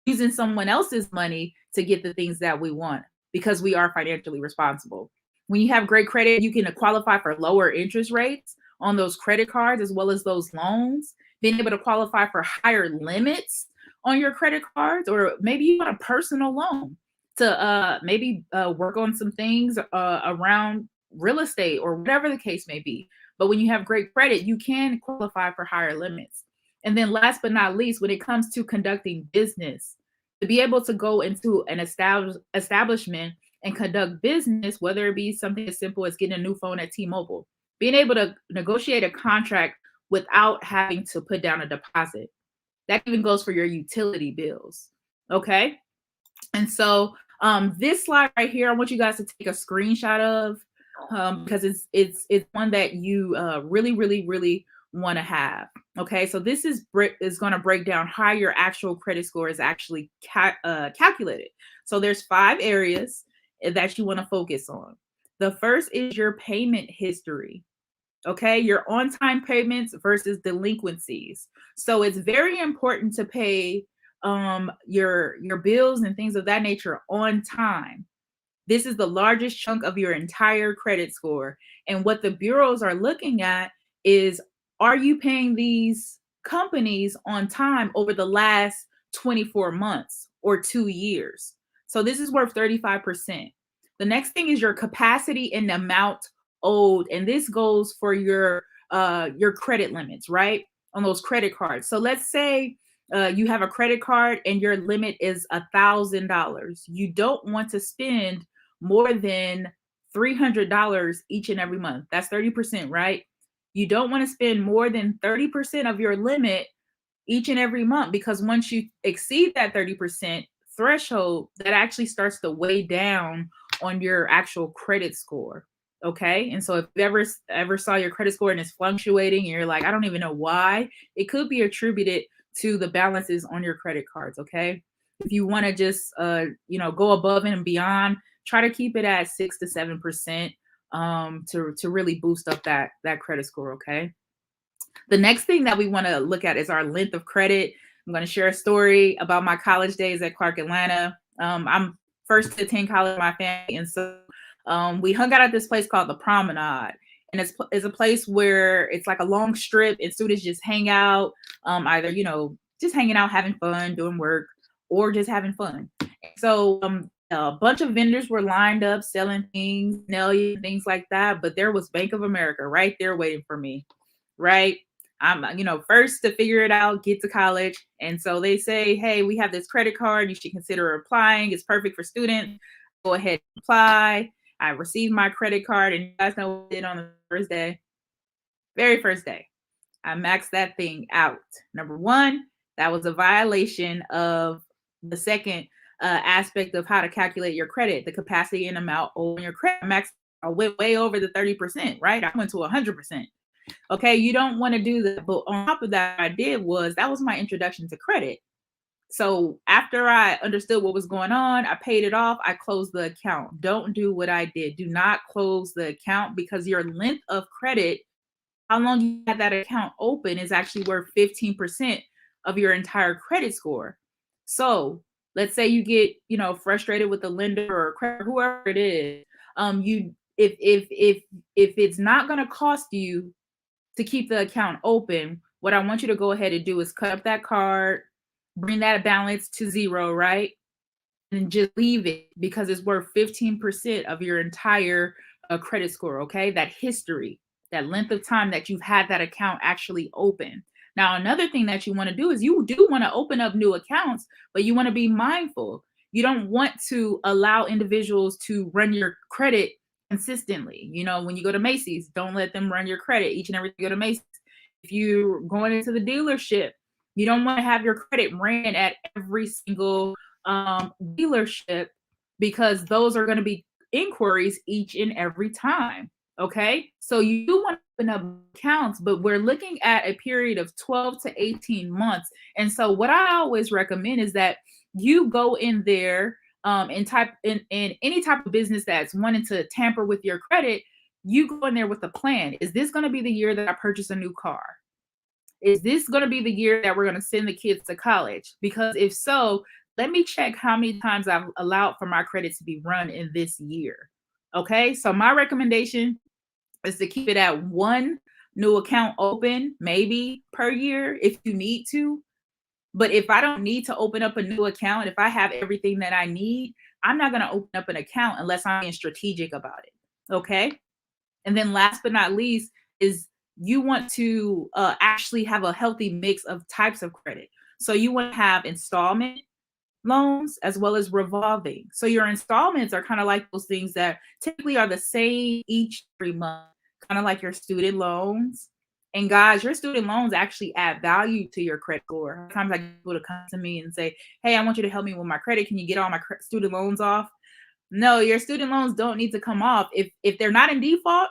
using someone else's money to get the things that we want because we are financially responsible. When you have great credit, you can qualify for lower interest rates on those credit cards as well as those loans, being able to qualify for higher limits on your credit cards, or maybe you want a personal loan to maybe work on some things around real estate or whatever the case may be. But when you have great credit, you can qualify for higher limits. And then last but not least, when it comes to conducting business, to be able to go into an establishment and conduct business, whether it be something as simple as getting a new phone at T-Mobile, being able to negotiate a contract without having to put down a deposit. That even goes for your utility bills. Okay. And so this slide right here, I want you guys to take a screenshot of because it's one that you really, really, really want to have. Okay, so this is going to break down how your actual credit score is actually calculated. So there's 5 areas that you want to focus on. The first is your payment history. Okay, your on-time payments versus delinquencies. So it's very important to pay your bills and things of that nature on time. This is the largest chunk of your entire credit score. And what the bureaus are looking at is, are you paying these companies on time over the last 24 months or 2 years? So this is worth 35%. The next thing is your capacity and the amount owed. And this goes for your credit limits, right? On those credit cards. So let's say you have a credit card and your limit is $1,000. You don't want to spend more than $300 each and every month. That's 30%, right? You don't want to spend more than 30% of your limit each and every month, because once you exceed that 30% threshold, that actually starts to weigh down on your actual credit score. Okay. And so if you ever saw your credit score and it's fluctuating and you're like, I don't even know why, it could be attributed to the balances on your credit cards. Okay. If you want to just go above and beyond, try to keep it at 6 to 7% to really boost up that credit score. Okay. The next thing that we want to look at is our length of credit. I'm going to share a story about my college days at Clark Atlanta. I'm first to attend college with my family, and so we hung out at this place called the Promenade, and it's a place where it's like a long strip, and students just hang out, either just hanging out, having fun, doing work, or just having fun. So a bunch of vendors were lined up selling things, things like that, but there was Bank of America right there waiting for me, right? I'm, first to figure it out, get to college. And so they say, hey, we have this credit card. You should consider applying. It's perfect for students. Go ahead and apply. I received my credit card, and you guys know what I did on the first day. Very first day, I maxed that thing out. Number one, that was a violation of the second aspect of how to calculate your credit, the capacity and amount on your credit. I went way over the 30%, right? I went to 100%. Okay, you don't want to do that. But on top of that, what I did was that was my introduction to credit. So after I understood what was going on, I paid it off. I closed the account. Don't do what I did. Do not close the account, because your length of credit, how long you had that account open, is actually worth 15% of your entire credit score. So let's say you get, frustrated with the lender or whoever it is. If it's not going to cost you to keep the account open, what I want you to go ahead and do is cut up that card, bring that balance to zero, right? And just leave it, because it's worth 15% of your entire credit score, okay? That history, that length of time that you've had that account actually open. Now, another thing that you want to do is you do want to open up new accounts, but you want to be mindful. You don't want to allow individuals to run your credit consistently. When you go to Macy's, don't let them run your credit each and every time you go to Macy's. If you're going into the dealership, you don't want to have your credit ran at every single dealership, because those are going to be inquiries each and every time. Okay, so you do want to open up accounts, but we're looking at a period of 12 to 18 months. And so what I always recommend is that you go in there and type in any type of business that's wanting to tamper with your credit. You go in there with a plan. Is this going to be the year that I purchase a new car? Is this going to be the year that we're going to send the kids to college? Because if so, let me check how many times I've allowed for my credit to be run in this year. Okay, so my recommendation is to keep it at one new account open, maybe per year if you need to. But if I don't need to open up a new account, if I have everything that I need, I'm not going to open up an account unless I'm being strategic about it. Okay. And then last but not least is you want to actually have a healthy mix of types of credit. So you want to have installment loans as well as revolving. So your installments are kind of like those things that typically are the same each every month, kind of like your student loans. And guys, your student loans actually add value to your credit score. Sometimes I get people to come to me and say, hey, I want you to help me with my credit. Can you get all my student loans off? No, your student loans don't need to come off. If they're not in default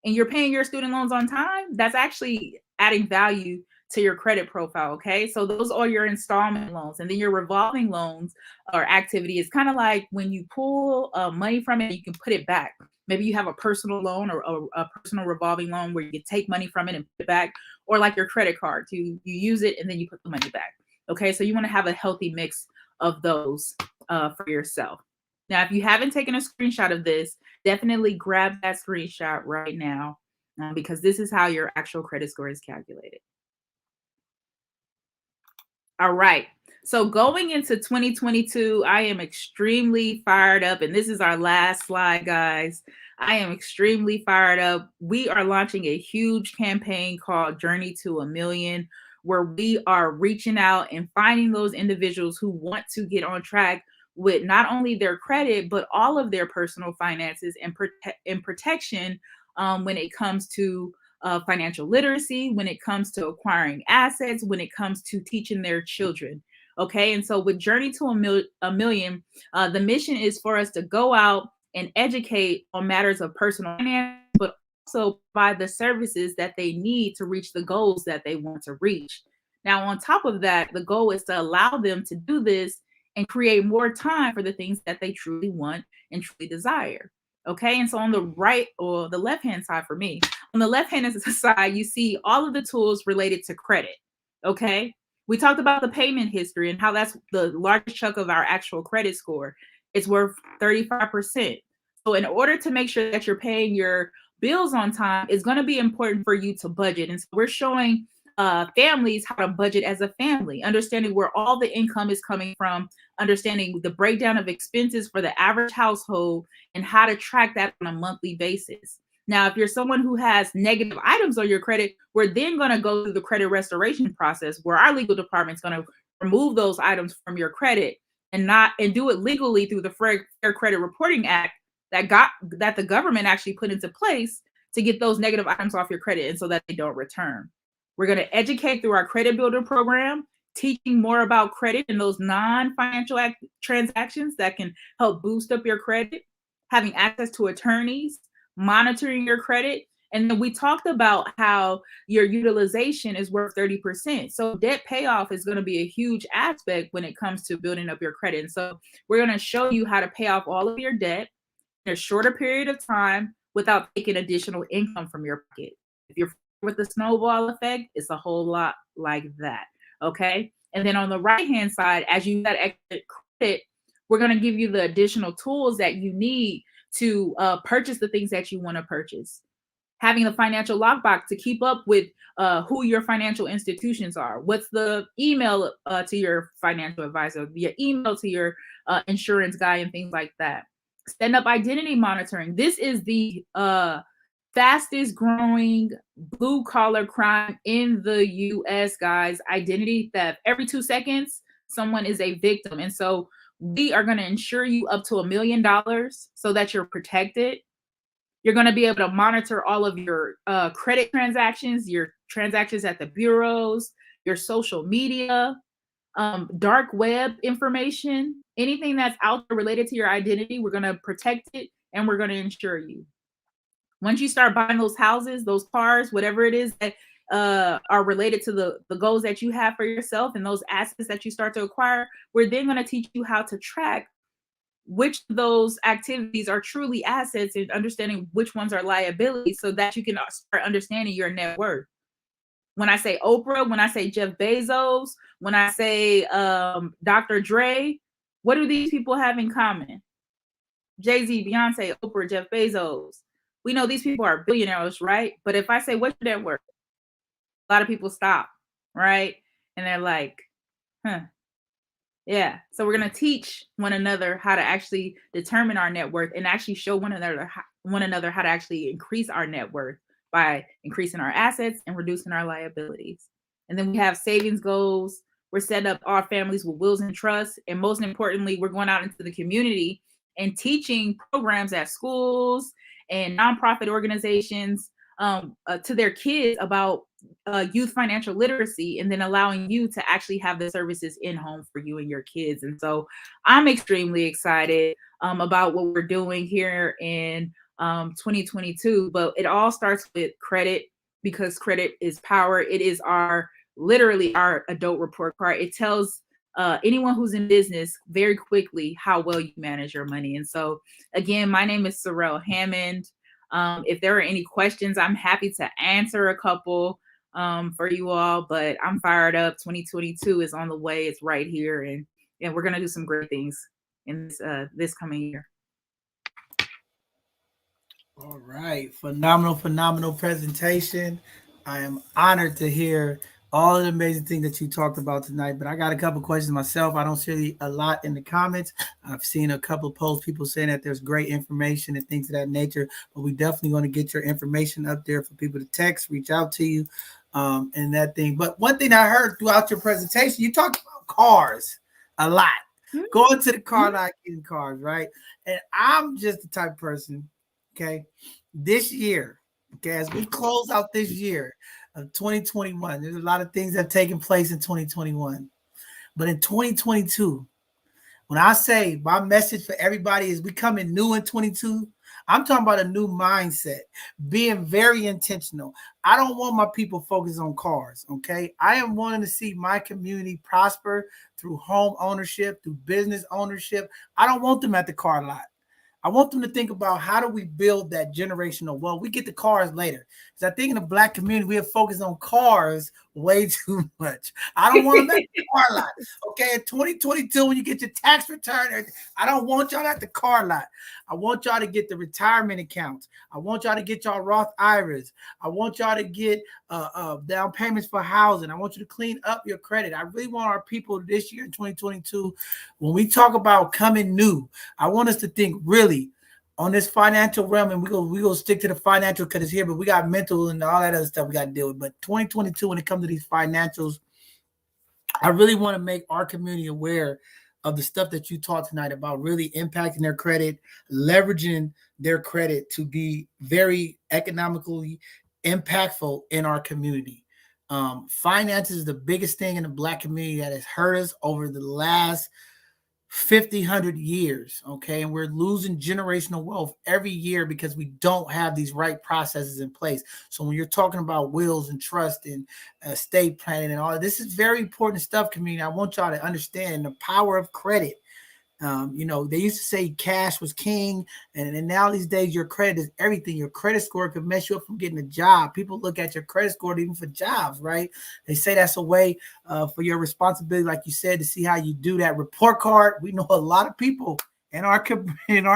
and you're paying your student loans on time, that's actually adding value to your credit profile. Okay, so those are your installment loans. And then your revolving loans or activity is kind of like when you pull money from it, you can put it back. Maybe you have a personal loan or a personal revolving loan where you can take money from it and put it back, or like your credit card, you use it and then you put the money back. Okay, so you want to have a healthy mix of those for yourself. Now, if you haven't taken a screenshot of this, definitely grab that screenshot right now, because this is how your actual credit score is calculated. All right. So going into 2022, I am extremely fired up. And this is our last slide, guys. I am extremely fired up. We are launching a huge campaign called Journey to a Million, where we are reaching out and finding those individuals who want to get on track with not only their credit, but all of their personal finances and protection when it comes to financial literacy, when it comes to acquiring assets, when it comes to teaching their children. Okay, and so with Journey to a Million, the mission is for us to go out and educate on matters of personal finance, but also provide the services that they need to reach the goals that they want to reach. Now, on top of that, the goal is to allow them to do this and create more time for the things that they truly want and truly desire. Okay. And so on the right or the left hand side for me, on the left hand side, you see all of the tools related to credit. Okay. We talked about the payment history and how that's the largest chunk of our actual credit score. It's worth 35%. So in order to make sure that you're paying your bills on time, it's going to be important for you to budget. And so we're showing families how to budget as a family, understanding where all the income is coming from, understanding the breakdown of expenses for the average household, and how to track that on a monthly basis. Now, if you're someone who has negative items on your credit, we're then going to go through the credit restoration process where our legal department is going to remove those items from your credit and do it legally through the Fair Credit Reporting Act that the government actually put into place to get those negative items off your credit and so that they don't return. We're going to educate through our credit builder program, teaching more about credit and those non-financial transactions that can help boost up your credit, having access to attorneys, monitoring your credit. And then we talked about how your utilization is worth 30%. So debt payoff is going to be a huge aspect when it comes to building up your credit. And so we're going to show you how to pay off all of your debt in a shorter period of time without taking additional income from your pocket. If you're with the snowball effect, it's a whole lot like that. Okay. And then on the right hand side, as you got extra credit, we're going to give you the additional tools that you need to purchase the things that you want to purchase. Having the financial lockbox to keep up with who your financial institutions are. What's the email to your financial advisor, the email to your insurance guy, and things like that. Stand up identity monitoring. This is the fastest growing blue collar crime in the US, guys. Identity theft. Every 2 seconds, someone is a victim. And so we are going to insure you up to $1 million so that you're protected. You're going to be able to monitor all of your credit transactions, your transactions at the bureaus, your social media, dark web information, anything that's out there related to your identity. We're going to protect it and we're going to insure you. Once you start buying those houses, those cars, whatever it is that are related to the goals that you have for yourself and those assets that you start to acquire, we're then going to teach you how to track which of those activities are truly assets and understanding which ones are liabilities so that you can start understanding your net worth. When I say Oprah, when I say Jeff Bezos, when I say Dr. Dre, what do these people have in common? Jay-Z, Beyonce, Oprah, Jeff Bezos. We know these people are billionaires, right? But if I say, what's your net worth? A lot of people stop, right? And they're like, yeah. So we're going to teach one another how to actually determine our net worth and actually show one another how to actually increase our net worth by increasing our assets and reducing our liabilities. And then we have savings goals. We're setting up our families with wills and trusts. And most importantly, we're going out into the community and teaching programs at schools and nonprofit organizations to their kids about youth financial literacy, and then allowing you to actually have the services in home for you and your kids. And so I'm extremely excited about what we're doing here in 2022, but it all starts with credit, because credit is power. It is literally our adult report card. It tells anyone who's in business very quickly how well you manage your money. And so again, my name is Sorrel Hammond. If there are any questions, I'm happy to answer a couple for you all, but I'm fired up. 2022 is on the way. It's right here. And we're going to do some great things in this coming year. All right. Phenomenal presentation. I am honored to hear all of the amazing things that you talked about tonight, but I got a couple questions myself. I don't see a lot in the comments. I've seen a couple of posts, people saying that there's great information and things of that nature, but we definitely going to get your information up there for people to text, reach out to you, and that thing. But one thing I heard throughout your presentation, you talked about cars a lot. Mm-hmm. Going to the car lot, getting cars, right? And I'm just the type of person, okay, this year, okay, as we close out this year of 2021, there's a lot of things that have taken place in 2021. But in 2022, When I say my message for everybody is we coming new in 22, I'm talking about a new mindset, being very intentional. I don't want my people focused on cars, okay? I am wanting to see my community prosper through home ownership, through business ownership. I don't want them at the car lot. I want them to think about how do we build that generational wealth. We get the cars later. Because I think in the Black community, we have focused on cars way too much. I don't want them at the car lot. Okay, in 2022, when you get your tax return, I don't want y'all at the car lot. I want y'all to get the retirement accounts. I want y'all to get y'all Roth IRAs. I want y'all to get down payments for housing. I want you to clean up your credit. I really want our people this year in 2022, when we talk about coming new, I want us to think really on this financial realm, and we go stick to the financial because it's here, but we got mental and all that other stuff we got to deal with. But 2022, when it comes to these financials, I really want to make our community aware of the stuff that you taught tonight about really impacting their credit, leveraging their credit to be very economically impactful in our community. Finances is the biggest thing in the Black community that has hurt us over the last 50, 100 years, okay? And we're losing generational wealth every year because we don't have these right processes in place. So when you're talking about wills and trust and estate planning and all, this is very important stuff, community. I want y'all to understand the power of credit. They used to say cash was king, and now these days your credit is everything. Your credit score could mess you up from getting a job. People look at your credit score even for jobs, right? They say that's a way for your responsibility, like you said, to see how you do that. Report card, we know a lot of people in our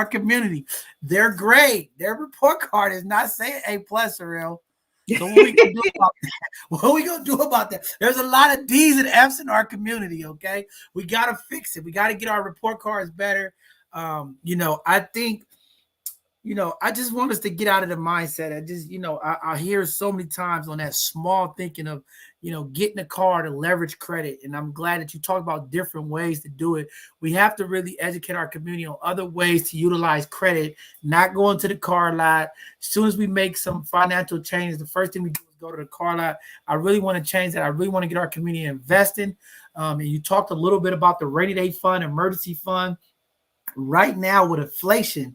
community, they're great. Their report card is not saying A+ or L. So what we gonna do about that? What are we gonna do about that? There's a lot of D's and F's in our community, okay? We gotta fix it. We gotta get our report cards better. I think, I just want us to get out of the mindset. I hear so many times on that small thinking of, getting a car to leverage credit. And I'm glad that you talk about different ways to do it. We have to really educate our community on other ways to utilize credit, not going to the car lot. As soon as we make some financial changes, the first thing we do is go to the car lot. I really want to change that. I really want to get our community investing. And you talked a little bit about the rainy day fund, emergency fund. Right now with inflation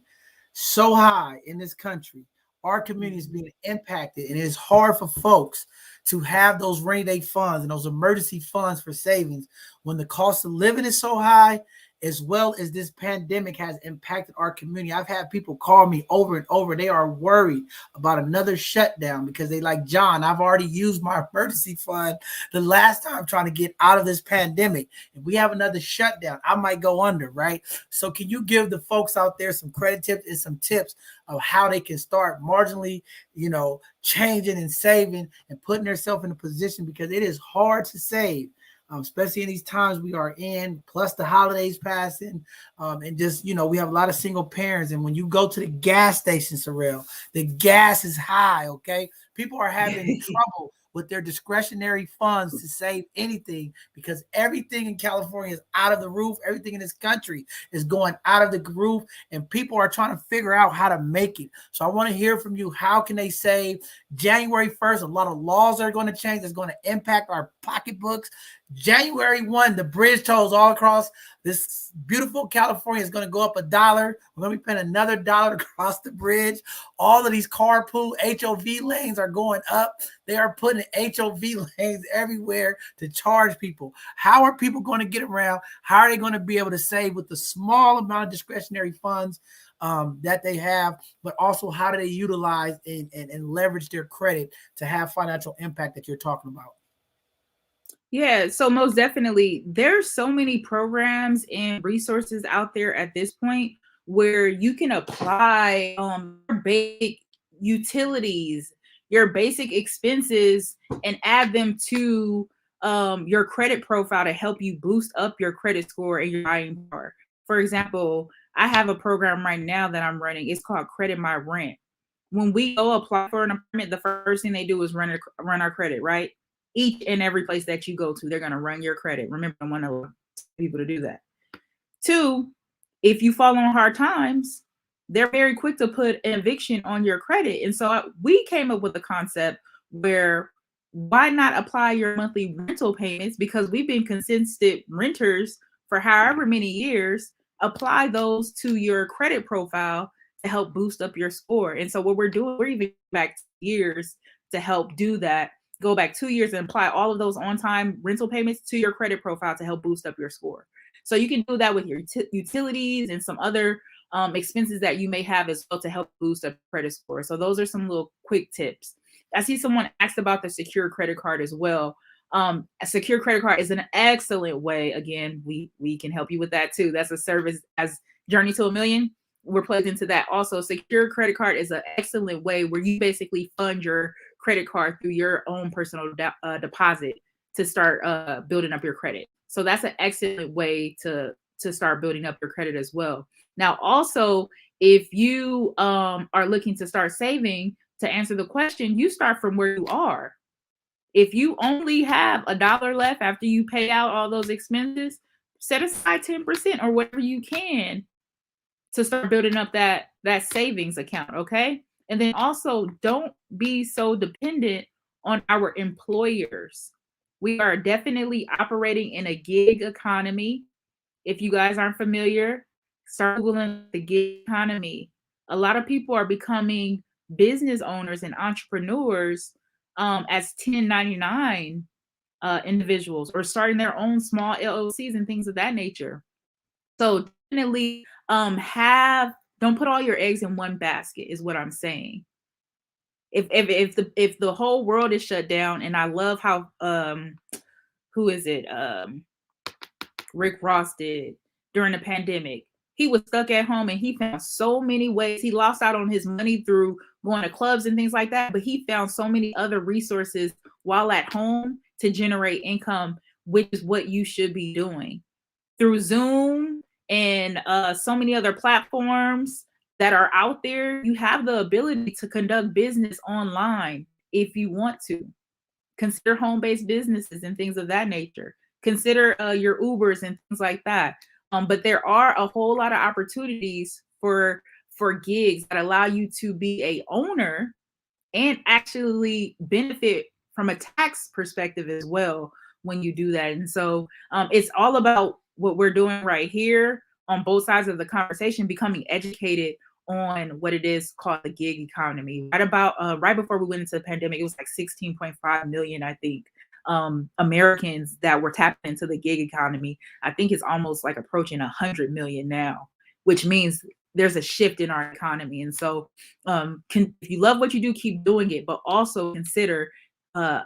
so high in this country, our community is being impacted, and it's hard for folks to have those rainy day funds and those emergency funds for savings when the cost of living is so high, as well as this pandemic has impacted our community. I've had people call me over and over. They are worried about another shutdown because they like, John, I've already used my emergency fund the last time trying to get out of this pandemic. If we have another shutdown, I might go under, right? So can you give the folks out there some credit tips and some tips of how they can start marginally, changing and saving and putting themselves in a position, because it is hard to save. Especially in these times we are in, plus the holidays passing, and just, we have a lot of single parents. And when you go to the gas station, Sorrel, the gas is high, okay? People are having trouble with their discretionary funds to save anything because everything in California is out of the roof. Everything in this country is going out of the roof, and people are trying to figure out how to make it. So I want to hear from you. How can they save? January 1st, a lot of laws are going to change. That's going to impact our pocketbooks. January 1, the bridge tolls all across this beautiful California is going to go up $1. We're going to be paying another $1 across the bridge. All of these carpool HOV lanes are going up. They are putting HOV lanes everywhere to charge people. How are people going to get around? How are they going to be able to save with the small amount of discretionary funds that they have, but also how do they utilize and leverage their credit to have financial impact that you're talking about? Yeah, so most definitely, there's so many programs and resources out there at this point where you can apply your basic utilities, your basic expenses, and add them to your credit profile to help you boost up your credit score and your buying power. For example, I have a program right now that I'm running. It's called Credit My Rent. When we go apply for an apartment, the first thing they do is run our credit, right? Each and every place that you go to, they're going to run your credit. Remember, I want people to do that. 2, if you fall on hard times, they're very quick to put an eviction on your credit. And so we came up with a concept where why not apply your monthly rental payments? Because we've been consistent renters for however many years, apply those to your credit profile to help boost up your score. And so what we're doing, we're even back years to help do that. Go back 2 years and apply all of those on-time rental payments to your credit profile to help boost up your score. So you can do that with your utilities and some other expenses that you may have as well to help boost up credit score. So those are some little quick tips. I see someone asked about the secure credit card as well. A secure credit card is an excellent way. Again, we can help you with that too. That's a service as Journey to a Million. We're plugged into that. Also, secure credit card is an excellent way where you basically fund your credit card through your own personal deposit to start building up your credit. So that's an excellent way to start building up your credit as well. Now, also, if you are looking to start saving, to answer the question, you start from where you are. If you only have $1 left after you pay out all those expenses, set aside 10% or whatever you can to start building up that savings account, okay? And then also, don't be so dependent on our employers. We are definitely operating in a gig economy. If you guys aren't familiar, start Googling the gig economy. A lot of people are becoming business owners and entrepreneurs as 1099 individuals, or starting their own small LLCs and things of that nature. So definitely don't put all your eggs in one basket is what I'm saying. If the whole world is shut down, and I love how who is it? Rick Ross did during the pandemic. He was stuck at home and he found so many ways. He lost out on his money through going to clubs and things like that, but he found so many other resources while at home to generate income, which is what you should be doing through Zoom and so many other platforms that are out there. You have the ability to conduct business online if you want to. Consider home-based businesses and things of that nature. Consider your Ubers and things like that. But there are a whole lot of opportunities for gigs that allow you to be a owner and actually benefit from a tax perspective as well when you do that. And so it's all about what we're doing right here on both sides of the conversation, becoming educated on what it is called the gig economy. Right before we went into the pandemic, it was like 16.5 million, I think, Americans that were tapping into the gig economy. I think it's almost like approaching 100 million now, which means there's a shift in our economy. And so if you love what you do, keep doing it, but also consider a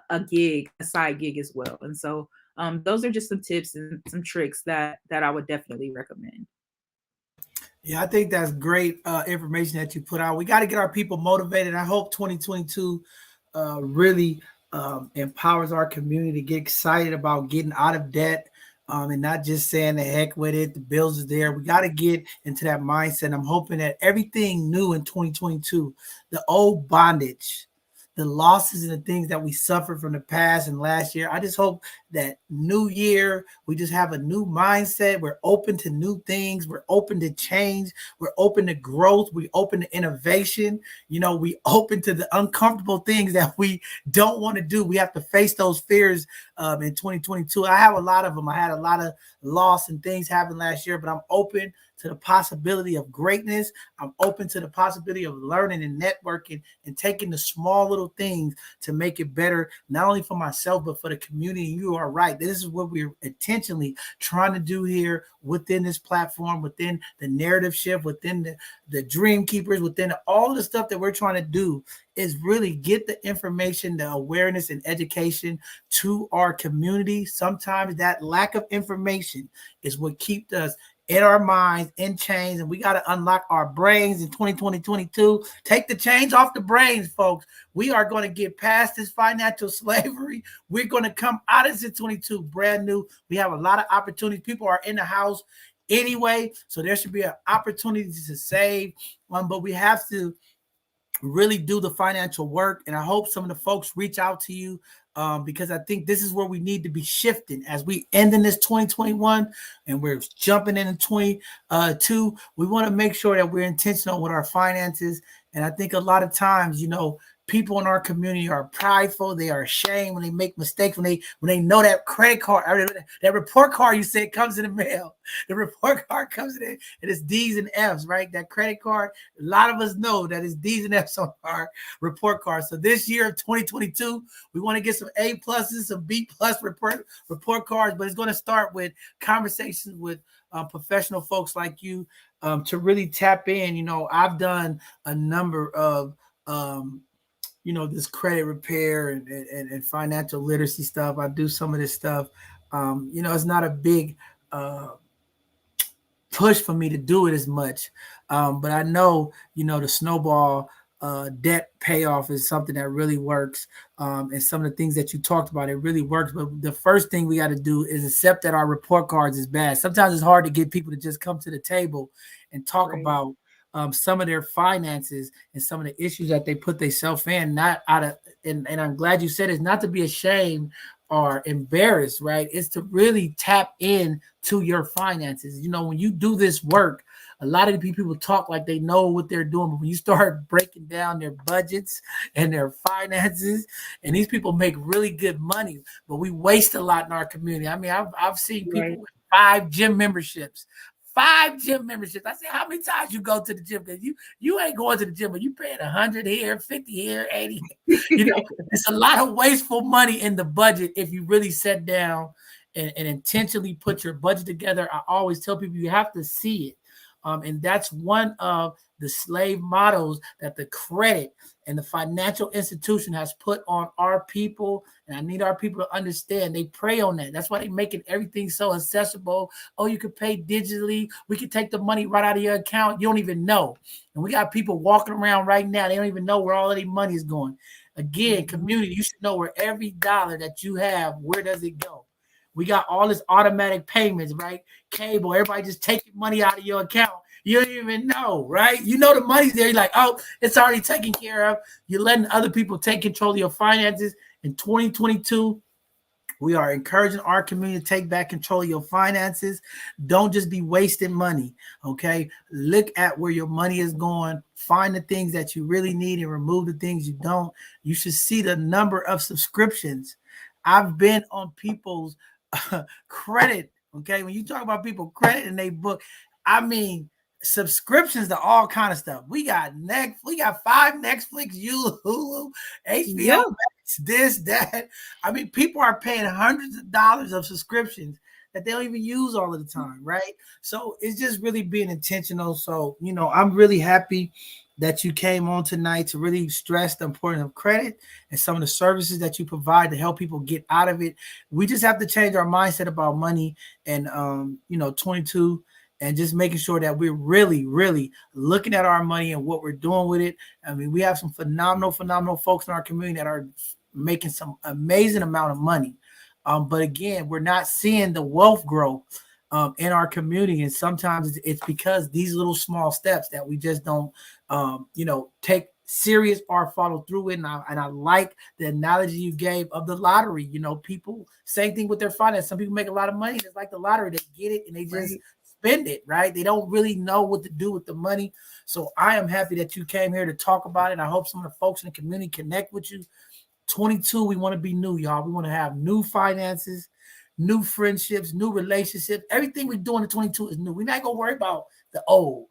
side gig as well. And so those are just some tips and some tricks that I would definitely recommend. Yeah, I think that's great information that you put out. We got to get our people motivated. I hope 2022 really empowers our community to get excited about getting out of debt and not just saying the heck with it, the bills is there. We got to get into that mindset. I'm hoping that everything new in 2022, the old bondage, the losses and the things that we suffered from the past and last year, I just hope that new year, we just have a new mindset. We're open to new things. We're open to change. We're open to growth. We're open to innovation. You know, we open to the uncomfortable things that we don't want to do. We have to face those fears in 2022. I have a lot of them. I had a lot of loss and things happen last year, but I'm open to the possibility of greatness. I'm open to the possibility of learning and networking and taking the small little things to make it better, not only for myself, but for the community. You are right. This is what we're intentionally trying to do here within this platform, within the narrative shift, within the dream keepers, within all the stuff that we're trying to do is really get the information, the awareness and education to our community. Sometimes that lack of information is what keeps us in our minds, in chains, and we got to unlock our brains in 2022. Take the chains off the brains, folks. We are going to get past this financial slavery. We're going to come out of this 22 brand new. We have a lot of opportunities. People are in the house anyway, so there should be an opportunity to save, but we have to really do the financial work. And I hope some of the folks reach out to you because I think this is where we need to be shifting as we end in this 2021 and we're jumping into 22. We want to make sure that we're intentional with our finances. And I think a lot of times, you know, people in our community are prideful. They are ashamed when they make mistakes, when they know that credit card, or that report card you said comes in the mail. The report card comes in and it's D's and F's, right? That credit card, a lot of us know that it's D's and F's on our report card. So this year of 2022, we want to get some A pluses, some B plus report cards, but it's going to start with conversations with professional folks like you to really tap in. I've done a number of this credit repair and financial literacy stuff. I do some of this stuff. It's not a big push for me to do it as much. But I know, the snowball debt payoff is something that really works. And some of the things that you talked about, it really works. But the first thing we got to do is accept that our report cards is bad. Sometimes it's hard to get people to just come to the table and talk about some of their finances and some of the issues that they put themselves in, not out of, and I'm glad you said it's not to be ashamed or embarrassed, right? It's to really tap in to your finances. When you do this work, a lot of the people talk like they know what they're doing, but when you start breaking down their budgets and their finances, and these people make really good money, but we waste a lot in our community. I mean, I've seen people with 5 gym memberships. 5 gym memberships. I say, how many times you go to the gym? Because you ain't going to the gym, but you paying 100 here, 50 here, 80. It's a lot of wasteful money in the budget if you really sit down and intentionally put your budget together. I always tell people you have to see it. And that's one of the slave models that the credit and the financial institution has put on our people. And I need our people to understand. They prey on that. That's why they're making everything so accessible. Oh, you can pay digitally. We can take the money right out of your account. You don't even know. And we got people walking around right now. They don't even know where all of their money is going. Again, community, you should know where every dollar that you have, where does it go? We got all this automatic payments, right? Cable, everybody just taking money out of your account. You don't even know, right? You know the money's there. You're like, oh, it's already taken care of. You're letting other people take control of your finances. In 2022, we are encouraging our community to take back control of your finances. Don't just be wasting money, okay? Look at where your money is going. Find the things that you really need and remove the things you don't. You should see the number of subscriptions. I've been on people's credit, okay? When you talk about people credit and they book, I mean, subscriptions to all kind of stuff. We got 5 Netflix, Hulu, HBO Max, this, that. I mean, people are paying hundreds of dollars of subscriptions that they don't even use all of the time, right? So it's just really being intentional. So, I'm really happy that you came on tonight to really stress the importance of credit and some of the services that you provide to help people get out of it. We just have to change our mindset about money and, 22, and just making sure that we're really, really looking at our money and what we're doing with it. I mean, we have some phenomenal folks in our community that are making some amazing amount of money. But again, we're not seeing the wealth growth in our community. And sometimes it's because these little small steps that we just don't, take serious or follow through with. And I like the analogy you gave of the lottery. People, same thing with their finance. Some people make a lot of money. It's like the lottery. They get it and they just spend it, right? They don't really know what to do with the money. So I am happy that you came here to talk about it. I hope some of the folks in the community connect with you. 22, we want to be new, y'all. We want to have new finances, new friendships, new relationships. Everything we're doing in 22 is new. We're not going to worry about the old,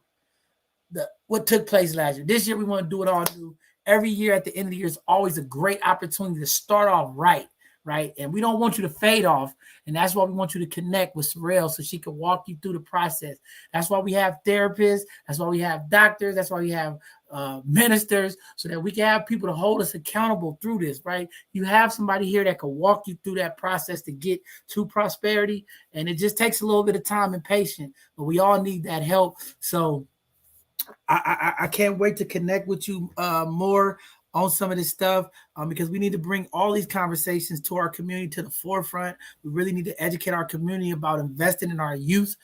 what took place last year. This year, we want to do it all new. Every year at the end of the year is always a great opportunity to start off right? And we don't want you to fade off. And that's why we want you to connect with Sorrel so she can walk you through the process. That's why we have therapists. That's why we have doctors. That's why we have ministers, so that we can have people to hold us accountable through this, right? You have somebody here that can walk you through that process to get to prosperity. And it just takes a little bit of time and patience, but we all need that help. So I can't wait to connect with you more on some of this stuff because we need to bring all these conversations to our community to the forefront. We really need to educate our community about investing in our youth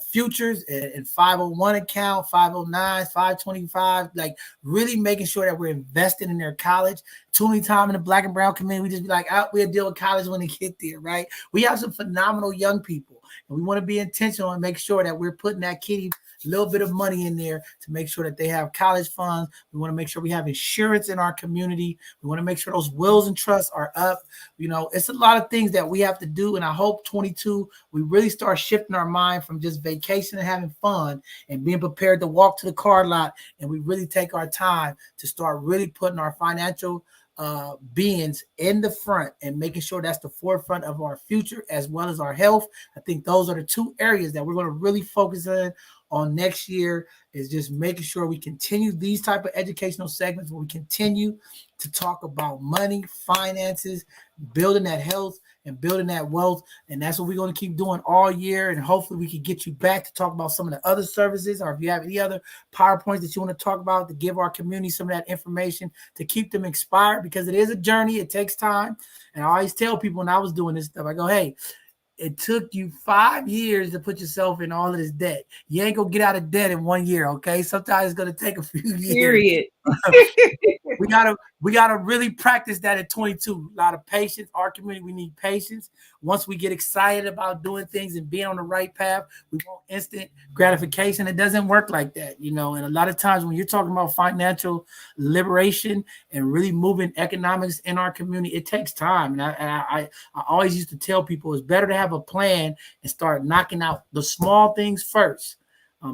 futures and 501 account, 509, 525, like really making sure that we're investing in their college. Too many times in the Black and brown community, we just be like, we'll deal with college when they get there, right? We have some phenomenal young people, and we want to be intentional and make sure that we're putting that kitty little bit of money in there to make sure that they have college funds. We want to make sure we have insurance in our community. We want to make sure those wills and trusts are up. It's a lot of things that we have to do. And I hope 22, we really start shifting our mind from just vacation and having fun and being prepared to walk to the car lot. And we really take our time to start really putting our financial beings in the front and making sure that's the forefront of our future as well as our health. I think those are the two areas that we're going to really focus on next year, is just making sure we continue these type of educational segments where we continue to talk about money, finances, building that health and building that wealth. And that's what we're going to keep doing all year. And hopefully we can get you back to talk about some of the other services, or if you have any other PowerPoints that you want to talk about, to give our community some of that information to keep them inspired, because it is a journey. It takes time. And I always tell people when I was doing this stuff, I go, hey, it took you 5 years to put yourself in all of this debt. You ain't gonna get out of debt in 1 year, okay? Sometimes it's gonna take a few years. Period. we gotta really practice that at 22. A lot of patience. Our community, we need patience. Once we get excited about doing things and being on the right path, we want instant gratification. It doesn't work like that, And a lot of times when you're talking about financial liberation and really moving economics in our community, it takes time. And I always used to tell people it's better to have a plan and start knocking out the small things first.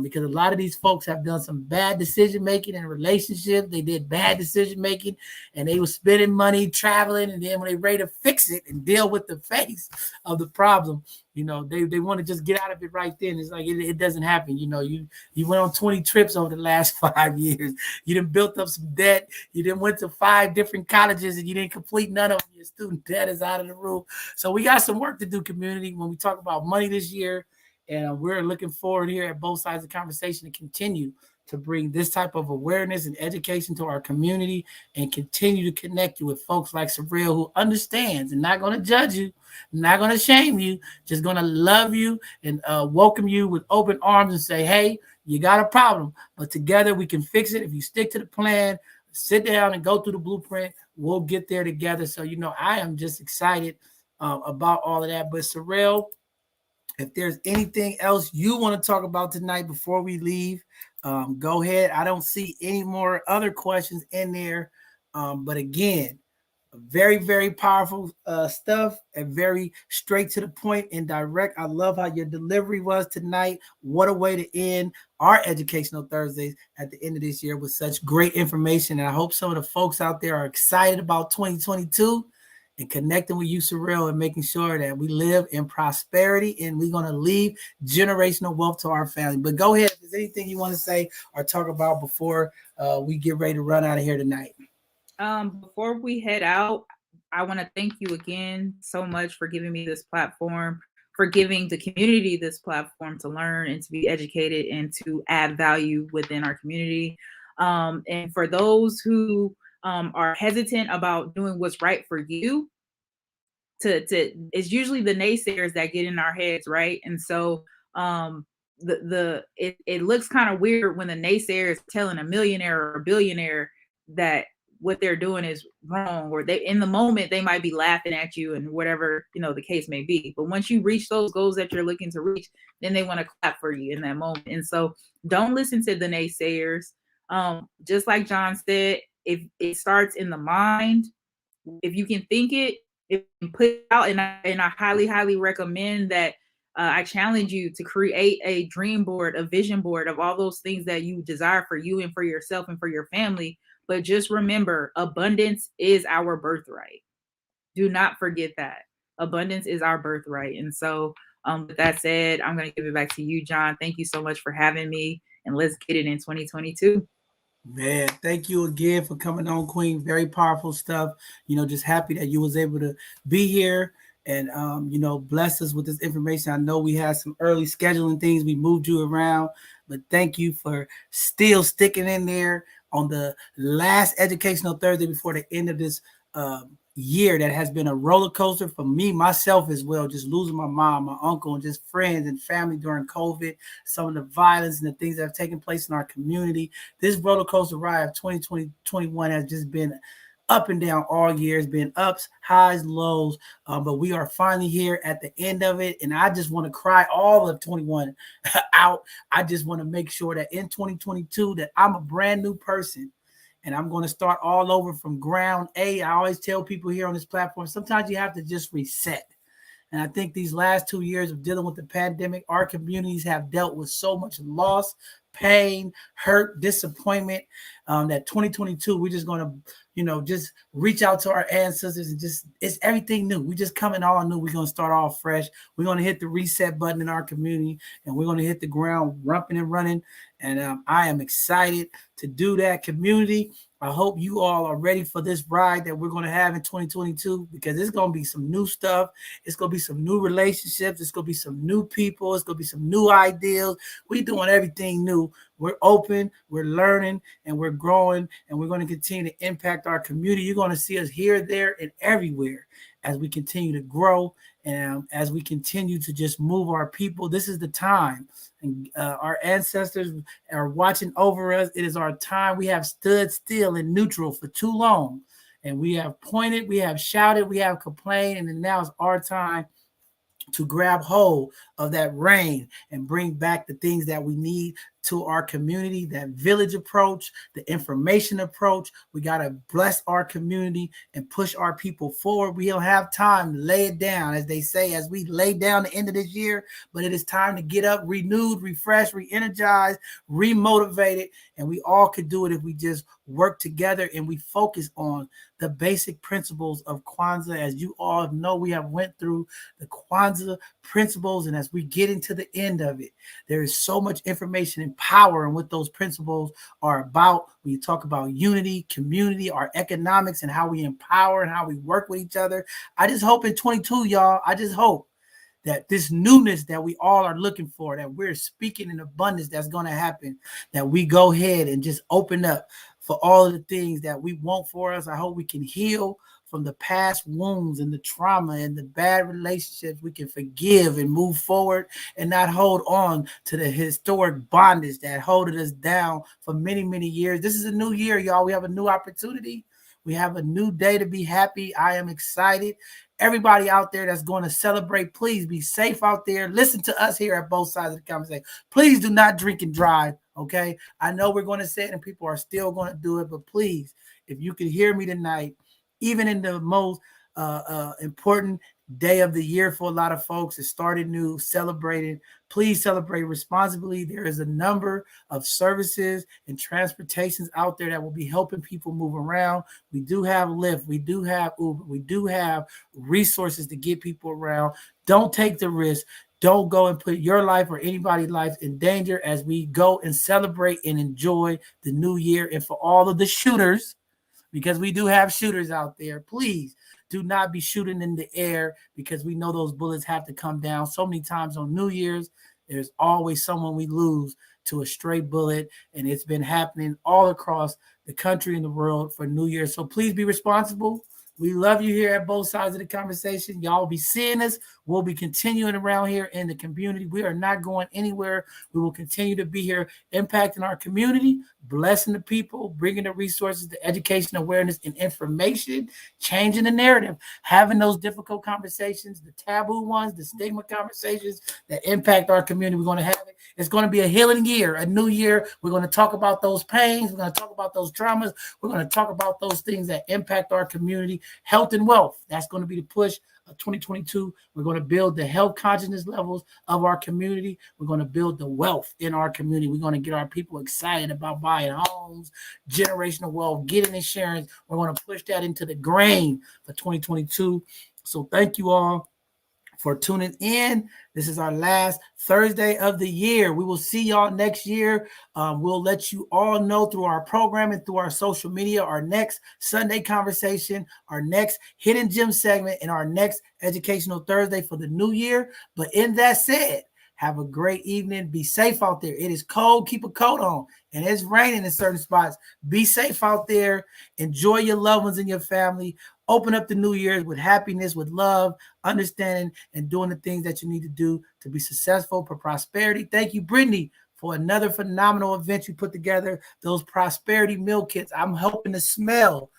Because a lot of these folks have done some bad decision making in relationships. They did bad decision making, and they were spending money traveling. And then when they ready to fix it and deal with the face of the problem, they want to just get out of it right then. It's like it doesn't happen. You went on 20 trips over the last 5 years. You done built up some debt. You done went to 5 different colleges and you didn't complete none of them. Your student debt is out of the roof. So we got some work to do, community, when we talk about money this year. And we're looking forward here at both sides of the conversation to continue to bring this type of awareness and education to our community and continue to connect you with folks like Surreal, who understands and not going to judge you, not going to shame you, just going to love you and welcome you with open arms and say, hey, you got a problem, but together we can fix it. If you stick to the plan, sit down and go through the blueprint, we'll get there together. So, I am just excited about all of that. But Surreal, if there's anything else you want to talk about tonight before we leave, go ahead. I don't see any more other questions in there. But again, very, very powerful stuff and very straight to the point and direct. I love how your delivery was tonight. What a way to end our Educational Thursdays at the end of this year with such great information. And I hope some of the folks out there are excited about 2022. And connecting with you, Surreal, and making sure that we live in prosperity and we're going to leave generational wealth to our family. But go ahead. If there's anything you want to say or talk about before we get ready to run out of here tonight. Before we head out, I want to thank you again so much for giving me this platform, for giving the community this platform to learn and to be educated and to add value within our community. And for those who are hesitant about doing what's right for you, it's usually the naysayers that get in our heads, right? And so it looks kind of weird when the naysayer is telling a millionaire or a billionaire that what they're doing is wrong, or they in the moment they might be laughing at you and whatever the case may be. But once you reach those goals that you're looking to reach, then they want to clap for you in that moment. And so don't listen to the naysayers. Just like John said, if it starts in the mind, if you can think it, if you can put it out, and I highly, highly recommend that I challenge you to create a dream board, a vision board of all those things that you desire for you and for yourself and for your family. But just remember, abundance is our birthright. Do not forget that. Abundance is our birthright. And so with that said, I'm going to give it back to you, John. Thank you so much for having me, and let's get it in 2022. Man, thank you again for coming on, Queen. Very powerful stuff. Just happy that you was able to be here and, bless us with this information. I know we had some early scheduling things. We moved you around, but thank you for still sticking in there on the last Educational Thursday before the end of this year that has been a roller coaster for me, myself as well, just losing my mom, my uncle, and just friends and family during COVID, some of the violence and the things that have taken place in our community. This roller coaster ride of 2020-21 has just been up and down all year. It's been ups, highs, lows, but we are finally here at the end of it. And I just want to cry all of 21 out. I just want to make sure that in 2022 that I'm a brand new person. And I'm going to start all over from ground A. I always tell people here on this platform, sometimes you have to just reset. And I think these last 2 years of dealing with the pandemic, our communities have dealt with so much loss, pain, hurt, disappointment, that 2022, we're just going to, just reach out to our ancestors and it's everything new. We just coming all new. We're going to start off fresh. We're going to hit the reset button in our community and we're going to hit the ground rumping and running. And I am excited to do that, community. I hope you all are ready for this ride that we're going to have in 2022 because it's going to be some new stuff. It's going to be some new relationships. It's going to be some new people. It's going to be some new ideas. We're doing everything new. We're open, we're learning, and we're growing, and we're going to continue to impact our community. You're going to see us here, there, and everywhere as we continue to grow and as we continue to just move our people. This is the time. And our ancestors are watching over us. It is our time. We have stood still and neutral for too long. And we have pointed, we have shouted, we have complained, and now it's our time to grab hold of that reign and bring back the things that we need to our community, that village approach, the information approach. We got to bless our community and push our people forward. We don't have time to lay it down, as they say, as we lay down the end of this year, but it is time to get up, renewed, refreshed, re-energized, remotivated, and we all could do it if we just work together and we focus on the basic principles of Kwanzaa. As you all know, we have went through the Kwanzaa principles, and as we get into the end of it, there is so much information and power in what those principles are about. When you talk about unity, community, our economics, and how we empower and how we work with each other. I just hope in 22, y'all, I just hope that this newness that we all are looking for, that we're speaking in abundance, that's going to happen, that we go ahead and just open up for all of the things that we want for us. I hope we can heal from the past wounds and the trauma and the bad relationships. We can forgive and move forward and not hold on to the historic bondage that holding us down for many, many years. This is a new year, y'all. We have a new opportunity. We have a new day to be happy. I am excited. Everybody out there that's going to celebrate, please be safe out there. Listen to us here at both sides of the conversation. Please do not drink and drive, okay? I know we're going to say it and people are still going to do it, but please, if you can hear me tonight, even in the most important day of the year for a lot of folks, it started new, celebrating. Please celebrate responsibly. There is a number of services and transportations out there that will be helping people move around. We do have Lyft. We do have Uber. We do have resources to get people around. Don't take the risk. Don't go and put your life or anybody's life in danger as we go and celebrate and enjoy the new year. And for all of the shooters, because we do have shooters out there, please do not be shooting in the air because we know those bullets have to come down. So many times on New Year's, there's always someone we lose to a stray bullet, and it's been happening all across the country and the world for New Year's. So please be responsible. We love you here at both sides of the conversation. Y'all will be seeing us. We'll be continuing around here in the community. We are not going anywhere. We will continue to be here impacting our community, blessing the people, bringing the resources, the education, awareness, and information, changing the narrative, having those difficult conversations, the taboo ones, the stigma conversations that impact our community. We're going to have it. It's going to be a healing year, a new year. We're going to talk about those pains. We're going to talk about those traumas. We're going to talk about those things that impact our community, health and wealth. That's going to be the push of 2022. We're going to build the health consciousness levels of our community. We're going to build the wealth in our community. We're going to get our people excited about buying homes, generational wealth, getting insurance. We're going to push that into the grain for 2022. So thank you all for tuning in. This is our last Thursday of the year. We will see y'all next year. We'll let you all know through our program and through our social media, our next Sunday conversation, our next Hidden Gem segment, and our next Educational Thursday for the new year. But in that said, have a great evening. Be safe out there. It is cold. Keep a coat on. And it's raining in certain spots. Be safe out there. Enjoy your loved ones and your family. Open up the new year with happiness, with love, understanding, and doing the things that you need to do to be successful for prosperity. Thank you, Brittany, for another phenomenal event you put together. Those prosperity meal kits. I'm hoping to smell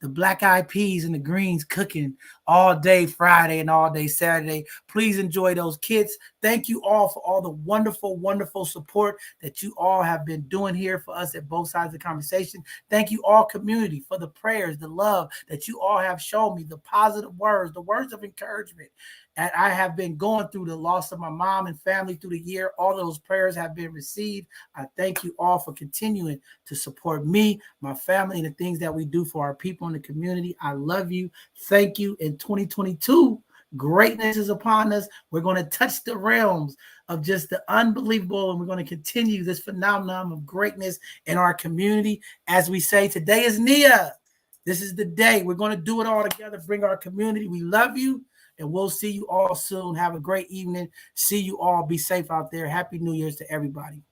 the black eyed peas and the greens cooking all day Friday and all day Saturday. Please enjoy those kits. Thank you all for all the wonderful, wonderful support that you all have been doing here for us at both sides of the conversation. Thank you all, community, for the prayers, the love that you all have shown me, the positive words, the words of encouragement. And I have been going through the loss of my mom and family through the year. All those prayers have been received. I thank you all for continuing to support me, my family, and the things that we do for our people in the community. I love you. Thank you. In 2022, greatness is upon us. We're going to touch the realms of just the unbelievable, and we're going to continue this phenomenon of greatness in our community. As we say, today is Nia. This is the day. We're going to do it all together, bring our community. We love you, and we'll see you all soon. Have a great evening. See you all. Be safe out there. Happy New Year's to everybody.